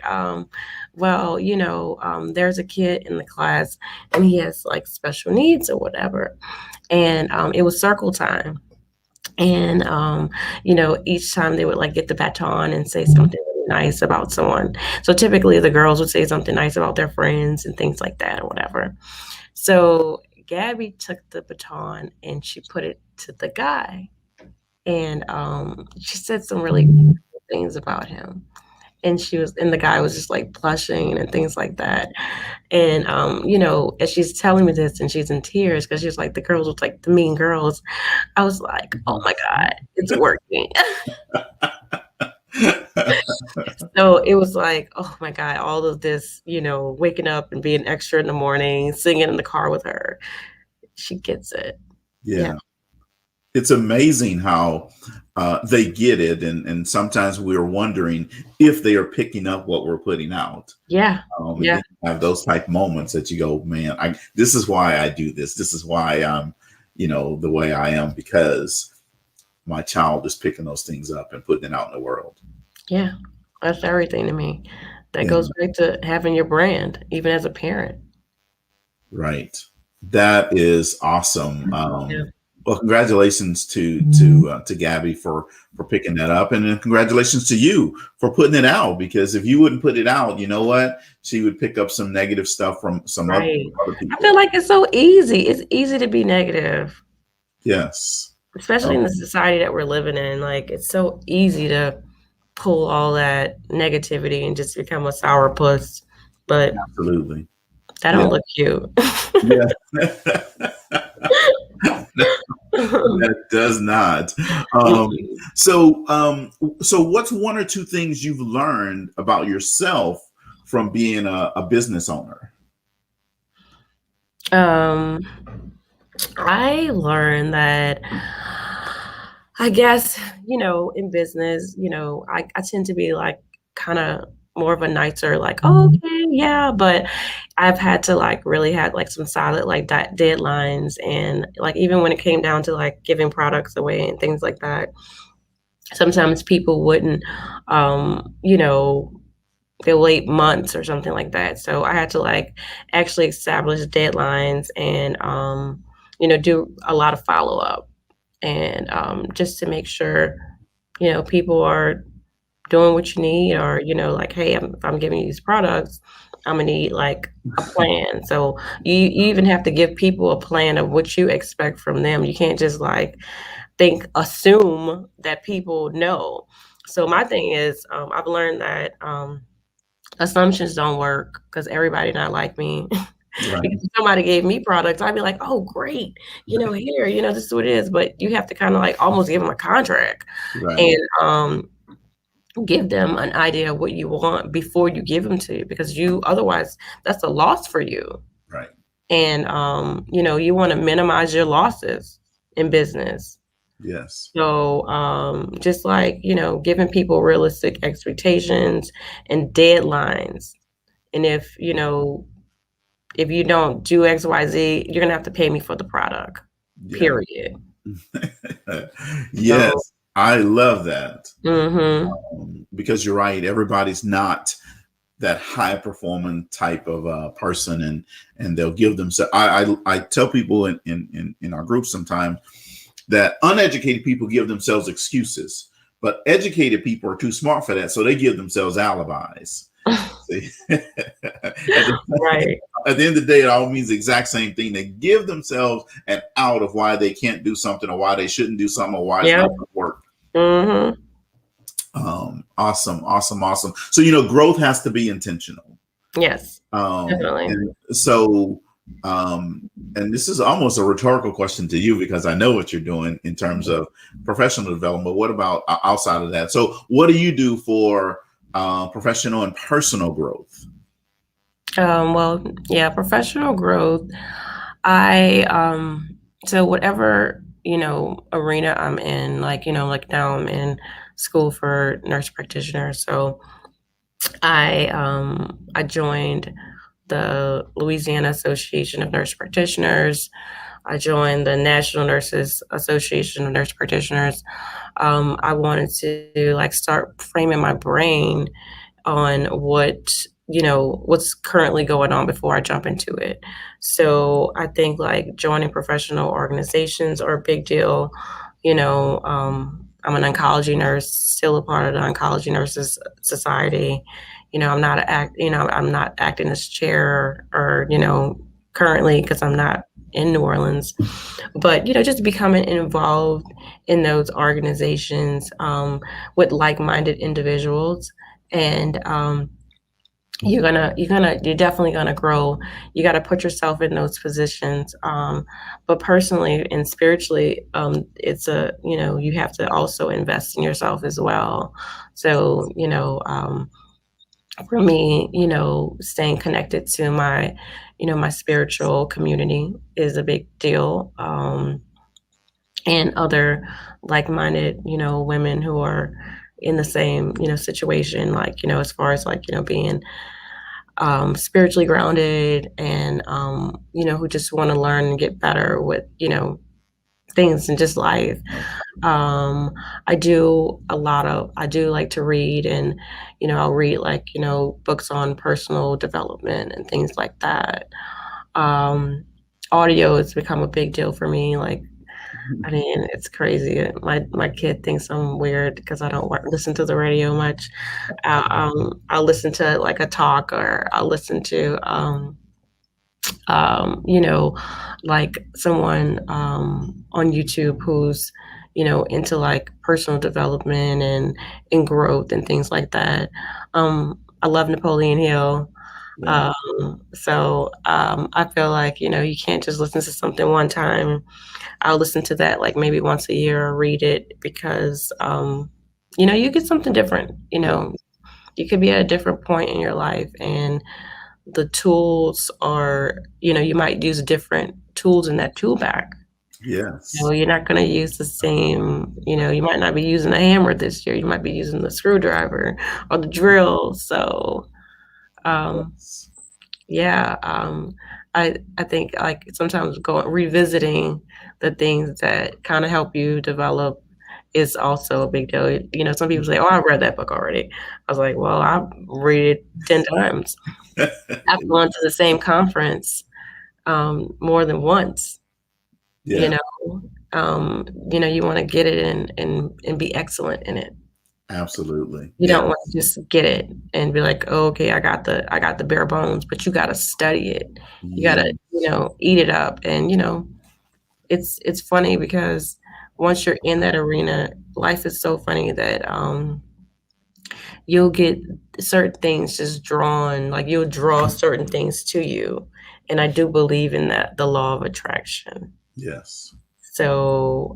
Speaker 2: "Well, there's a kid in the class, and he has like special needs or whatever." And it was circle time. And each time they would like get the baton and say something really nice about someone. So typically the girls would say something nice about their friends and things like that or whatever. So Gabby took the baton and she put it to the guy, and she said some really good things about him. And the guy was just like blushing and things like that. And as she's telling me this and she's in tears because she's like, the girls was like the mean girls. I was like, oh my God, it's working. So it was like, oh my God, all of this, waking up and being extra in the morning, singing in the car with her. She gets it. Yeah.
Speaker 1: Yeah. It's amazing how they get it, and sometimes we're wondering if they are picking up what we're putting out.
Speaker 2: Yeah.
Speaker 1: And
Speaker 2: Yeah.
Speaker 1: then you have those type moments that you go, man, this is why I do this. This is why I'm, the way I am, because my child is picking those things up and putting it out in the world.
Speaker 2: Yeah. That's everything to me. That
Speaker 1: Yeah,
Speaker 2: goes back to having your brand, even as a parent.
Speaker 1: right. That is awesome.
Speaker 2: Yeah.
Speaker 1: Well, congratulations to Gabby for picking that up, and then congratulations to you for putting it out. Because if you wouldn't put it out, you know what? She would pick up some negative stuff from some
Speaker 2: Right.
Speaker 1: other
Speaker 2: I feel
Speaker 1: people.
Speaker 2: like it's so easy. It's easy to be negative,
Speaker 1: Yes,
Speaker 2: especially in the
Speaker 1: um,
Speaker 2: society that we're living in. Like, it's so easy to pull all that negativity and just become a sourpuss. But
Speaker 1: absolutely.
Speaker 2: that
Speaker 1: Yeah,
Speaker 2: don't look cute.
Speaker 1: yeah. That does not. Um,
Speaker 2: Mm-mm.
Speaker 1: so, um, so what's one or two things you've learned about yourself from being a business owner?
Speaker 2: Um, I learned that I guess, in business, I tend to be like kind of more of a nicer, like, oh, okay, yeah. But I've had to like really had like some solid like deadlines. And like, even when it came down to like giving products away and things like that, sometimes people wouldn't, um, you know, they'll wait months or something like that. So I had to like actually establish deadlines and, do a lot of follow up and just to make sure people are doing what you need, or like, hey, if I'm giving you these products, I'm gonna need like a plan. So you even have to give people a plan of what you expect from them. You can't just like assume that people know. So my thing is, I've learned that assumptions don't work because everybody not like me.
Speaker 1: Right.
Speaker 2: Because if somebody gave me products, I'd be like, oh great, here, this is what it is. But you have to kind of like almost give them a contract
Speaker 1: Right.
Speaker 2: and give them an idea of what you want before you give them to you, because you otherwise that's a loss for you.
Speaker 1: Right.
Speaker 2: And you want to minimize your losses in business.
Speaker 1: Yes.
Speaker 2: So just like, giving people realistic expectations and deadlines. And if you don't do XYZ, you're gonna have to pay me for the product.
Speaker 1: Yeah.
Speaker 2: Period. So
Speaker 1: Yes. I love that.
Speaker 2: mhm.
Speaker 1: Because you're right. Everybody's not that high performing type of person, and they'll give themselves. I tell people in our group sometimes that uneducated people give themselves excuses, but educated people are too smart for that, so they give themselves alibis. See?
Speaker 2: Right.
Speaker 1: At the end of the day, it all means the exact same thing. They give themselves an out of why they can't do something, or why they shouldn't do something, or why it's not
Speaker 2: Yep.
Speaker 1: going to work.
Speaker 2: Mhm.
Speaker 1: Awesome, awesome, awesome. So growth has to be intentional.
Speaker 2: Yes. Definitely.
Speaker 1: And so, and this is almost a rhetorical question to you, because I know what you're doing in terms of professional development. What about outside of that? So, what do you do for professional and personal growth?
Speaker 2: Well, yeah, professional growth. I so whatever, arena I'm in, like now I'm in school for nurse practitioner. So I joined the Louisiana Association of Nurse Practitioners. I joined the National Nurses Association of Nurse Practitioners. I wanted to like start framing my brain on what's currently going on before I jump into it. So I think like joining professional organizations are a big deal. I'm an oncology nurse, still a part of the Oncology Nurses Society. I'm not acting as chair or currently because I'm not in New Orleans, but just becoming involved in those organizations with like-minded individuals. And you're definitely gonna grow. You got to put yourself in those positions, but personally and spiritually, it's you have to also invest in yourself as well. So for me, staying connected to my spiritual community is a big deal, and other like-minded women who are in the same situation, like as far as like being spiritually grounded, and who just want to learn and get better with things in just life. um I do like to read, and I'll read like books on personal development and things like that. Audio has become a big deal for me. Like, I mean, it's crazy. My kid thinks I'm weird because I don't listen to the radio much. I'll listen to like a talk, or I'll listen to like someone on YouTube who's into like personal development and growth and things like that. I love Napoleon Hill.
Speaker 1: Yeah.
Speaker 2: I feel like you can't just listen to something one time. I'll listen to that like maybe once a year or read it, because you get something different. You could be at a different point in your life, and the tools are, you might use different tools in that tool bag.
Speaker 1: Yes.
Speaker 2: You're not going to use the same, you might not be using a hammer this year. You might be using the screwdriver or the drill. So, um,
Speaker 1: Yes.
Speaker 2: yeah, I think like sometimes going revisiting the things that kind of help you develop is also a big deal. Some people say, "Oh, I read that book already." I was like, "Well, I've read it 10 times. I've gone to the same conference more than once." You
Speaker 1: Yeah.
Speaker 2: know, you want to get it and be excellent in it.
Speaker 1: Absolutely.
Speaker 2: You
Speaker 1: Yeah.
Speaker 2: don't want to just get it and be like, oh, okay, I got the bare bones, but you got to study it. You got
Speaker 1: Yeah.
Speaker 2: to, eat it up. And, it's funny because once you're in that arena, life is so funny that you'll get certain things just drawn, like you'll draw certain things to you. And I do believe in that, the law of attraction.
Speaker 1: Yes.
Speaker 2: So,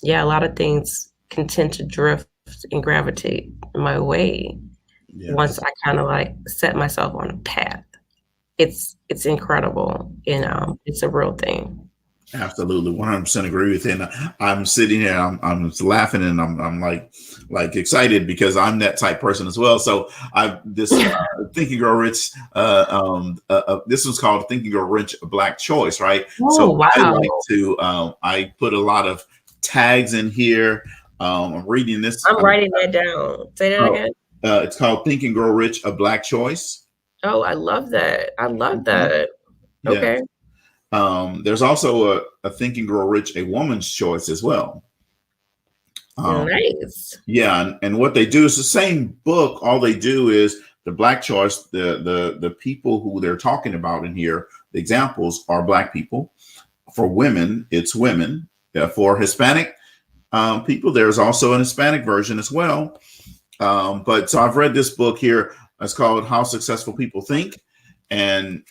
Speaker 2: yeah, a lot of things can tend to drift and gravitate my way once
Speaker 1: Yes.
Speaker 2: I kind of like set myself on a path. It's incredible, and it's a real thing.
Speaker 1: Absolutely, 100% agree with you. And I'm sitting here, I'm just laughing, and I'm like excited because I'm that type person as well. So I this Think and Grow Rich. This was called Think and Grow Rich, a Black Choice, right?
Speaker 2: Oh,
Speaker 1: So I
Speaker 2: wow.
Speaker 1: like to I put a lot of tags in here. I'm reading this.
Speaker 2: I'm writing that down. Say that
Speaker 1: Oh,
Speaker 2: again.
Speaker 1: it's called Think and Grow Rich, a Black Choice.
Speaker 2: Oh, I love that. I love
Speaker 1: Mhm.
Speaker 2: that.
Speaker 1: Yeah.
Speaker 2: Okay.
Speaker 1: There's also a Think and Grow Rich, a Woman's Choice as well. Um,
Speaker 2: Nice.
Speaker 1: yeah, and what they do is the same book. All they do is the Black Choice. The people who they're talking about in here, the examples are Black people. For women, it's women. For Hispanic people, there's also an Hispanic version as well. But so I've read this book here. It's called How Successful People Think, and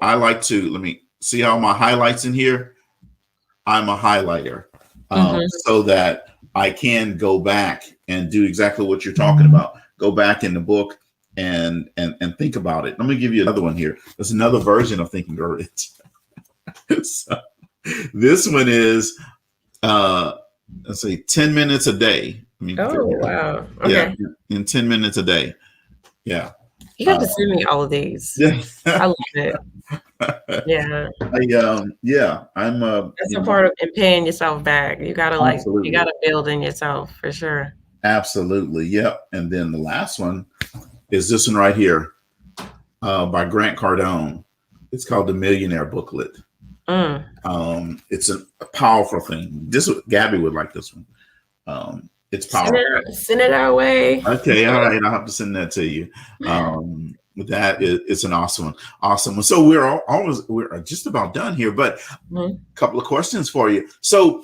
Speaker 1: I like to let me see how my highlights in here. I'm a highlighter,
Speaker 2: Mhm.
Speaker 1: so that I can go back and do exactly what you're talking about. Go back in the book and think about it. Let me give you another one here. There's another version of Thinking Grow Rich. So, this one is let's say 10 minutes a day. I mean,
Speaker 2: Oh, wow.
Speaker 1: yeah,
Speaker 2: Okay.
Speaker 1: in 10 minutes a day. Yeah.
Speaker 2: You got to send me all of these.
Speaker 1: Yeah.
Speaker 2: I love it. Yeah.
Speaker 1: Yeah, I'm
Speaker 2: That's a part of and paying yourself back. You
Speaker 1: absolutely.
Speaker 2: gotta build in yourself for sure.
Speaker 1: Absolutely. Yep. And then the last one is this one right here by Grant Cardone. It's called The Millionaire Booklet.
Speaker 2: Mm.
Speaker 1: It's a powerful thing. Gabby would like this one. It's powerful.
Speaker 2: Send it our way.
Speaker 1: Okay, all right. I'll have to send that to you. That is it's an awesome one. Awesome one. So we're just about done here, but a couple of questions for you. So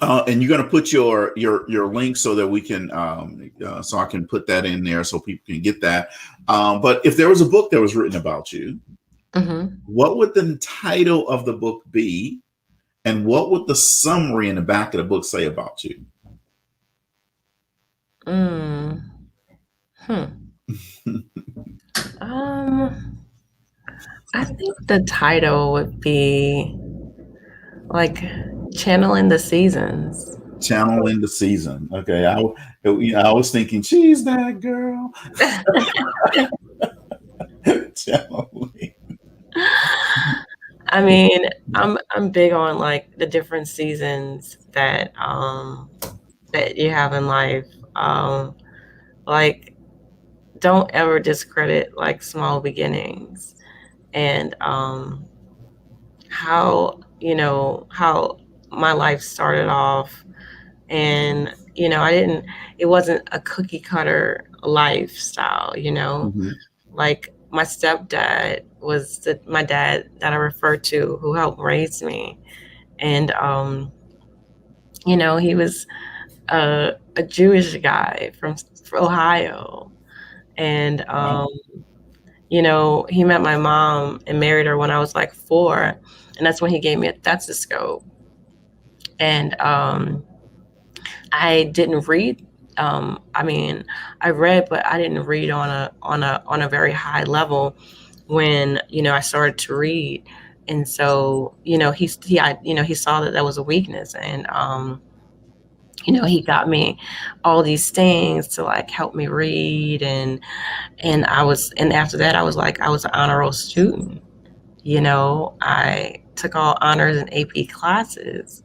Speaker 1: and you're going to put your link so that we can so I can put that in there so people can get that. But if there was a book that was written about you, what would the title of the book be, and what would the summary in the back of the book say about you?
Speaker 2: Mm. I think the title would be like Channeling the Seasons.
Speaker 1: Channeling the Season. Okay, I was thinking she's that girl. Channeling.
Speaker 2: I mean, I'm big on like the different seasons that you have in life. Like don't ever discredit like small beginnings and how my life started off, and it wasn't a cookie cutter lifestyle.
Speaker 1: Mm-hmm.
Speaker 2: Like my stepdad was my dad that I refer to, who helped raise me, and he was a Jewish guy from Ohio, and
Speaker 1: Wow.
Speaker 2: he met my mom and married her when I was like 4, and that's when he gave me a stethoscope. And I didn't read. I mean, I read, but I didn't read on a very high level when I started to read. And so he saw that was a weakness, and he got me all these things to like help me read, and after that I was an honor roll student. I took all honors and AP classes.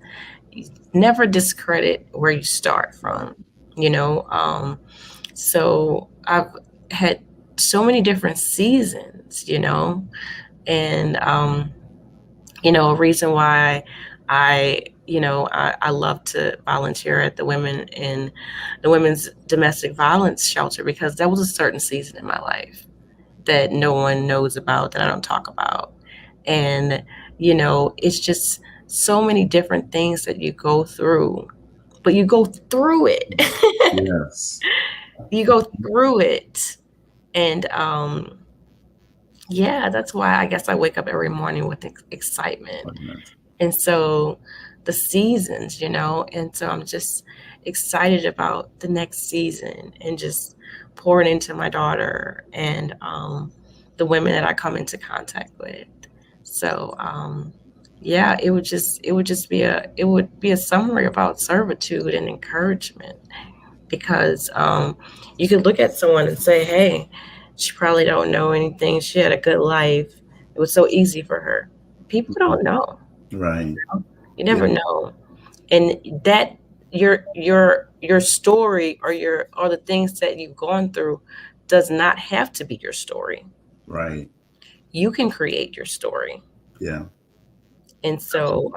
Speaker 2: Never discredit where you start from, so I've had so many different seasons, and a reason why I I love to volunteer at the women's domestic violence shelter, because that was a certain season in my life that no one knows about, that I don't talk about. And, it's just so many different things that you go through, but you go through it.
Speaker 1: Yes.
Speaker 2: You go through it. And, yeah, that's why I guess I wake up every morning with excitement. And so the seasons, and so I'm just excited about the next season, and just pouring into my daughter and the women that I come into contact with. So yeah, it would be a summary about servitude and encouragement, because you could look at someone and say, hey, she probably don't know anything. She had a good life. It was so easy for her. People don't know.
Speaker 1: Right.
Speaker 2: You never know. And that your story, or the things that you've gone through, does not have to be your story.
Speaker 1: Right.
Speaker 2: You can create your story.
Speaker 1: Yeah.
Speaker 2: And so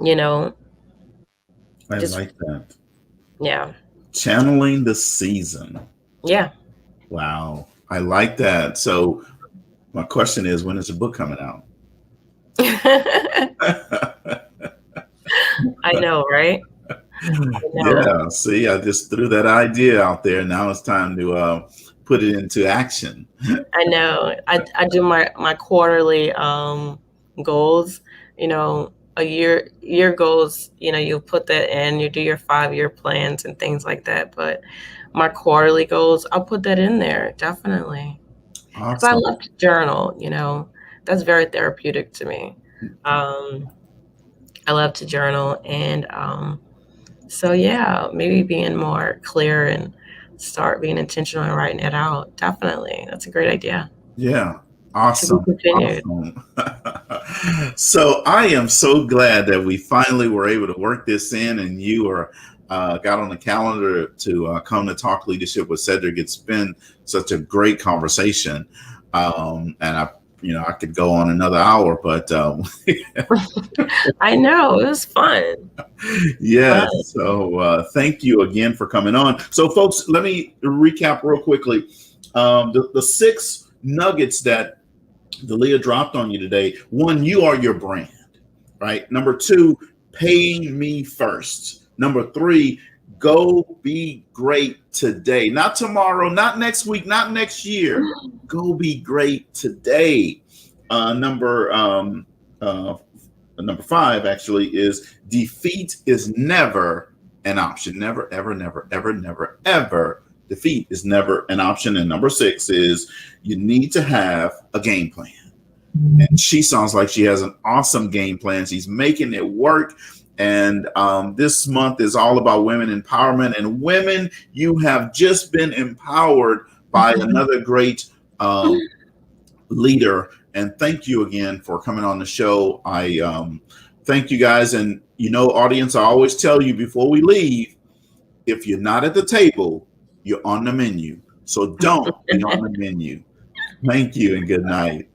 Speaker 2: you know,
Speaker 1: I
Speaker 2: just
Speaker 1: like that.
Speaker 2: yeah.
Speaker 1: Channeling the season.
Speaker 2: Yeah.
Speaker 1: Wow. I like that. So my question is, when is the book coming out?
Speaker 2: I know, right? I know.
Speaker 1: Yeah. See, I just threw that idea out there. Now it's time to put it into action.
Speaker 2: I know. I do my quarterly goals, a year goals, you put that in, you do your 5-year plans and things like that. But my quarterly goals, I'll put that in there, definitely. Because I
Speaker 1: Awesome.
Speaker 2: love to journal, that's very therapeutic to me. I love to journal, and so yeah, maybe being more clear and start being intentional and writing it out. Definitely. That's a great idea.
Speaker 1: Yeah.
Speaker 2: To be
Speaker 1: Awesome.
Speaker 2: continued.
Speaker 1: Awesome. So I am so glad that we finally were able to work this in, and you got on the calendar to come to Talk Leadership with Cedrick. It's been such a great conversation. And I could go on another hour, but
Speaker 2: I know, it was fun.
Speaker 1: yes.
Speaker 2: Fun.
Speaker 1: So thank you again for coming on. So folks, let me recap real quickly. The 6 nuggets that Delia dropped on you today. 1, you are your brand, right? Number 2, paying me first. Number 3, go be great today. Not tomorrow, not next week, not next year. Go be great today. Number 5 actually is defeat is never an option. Never, ever, never, ever, never, ever. Defeat is never an option. And number 6 is you need to have a game plan. And she sounds like she has an awesome game plan. She's making it work. And this month is all about women empowerment. And women, you have just been empowered by another great leader. And thank you again for coming on the show. I thank you guys. And, audience, I always tell you before we leave, if you're not at the table, you're on the menu. So don't be on the menu. Thank you and good night.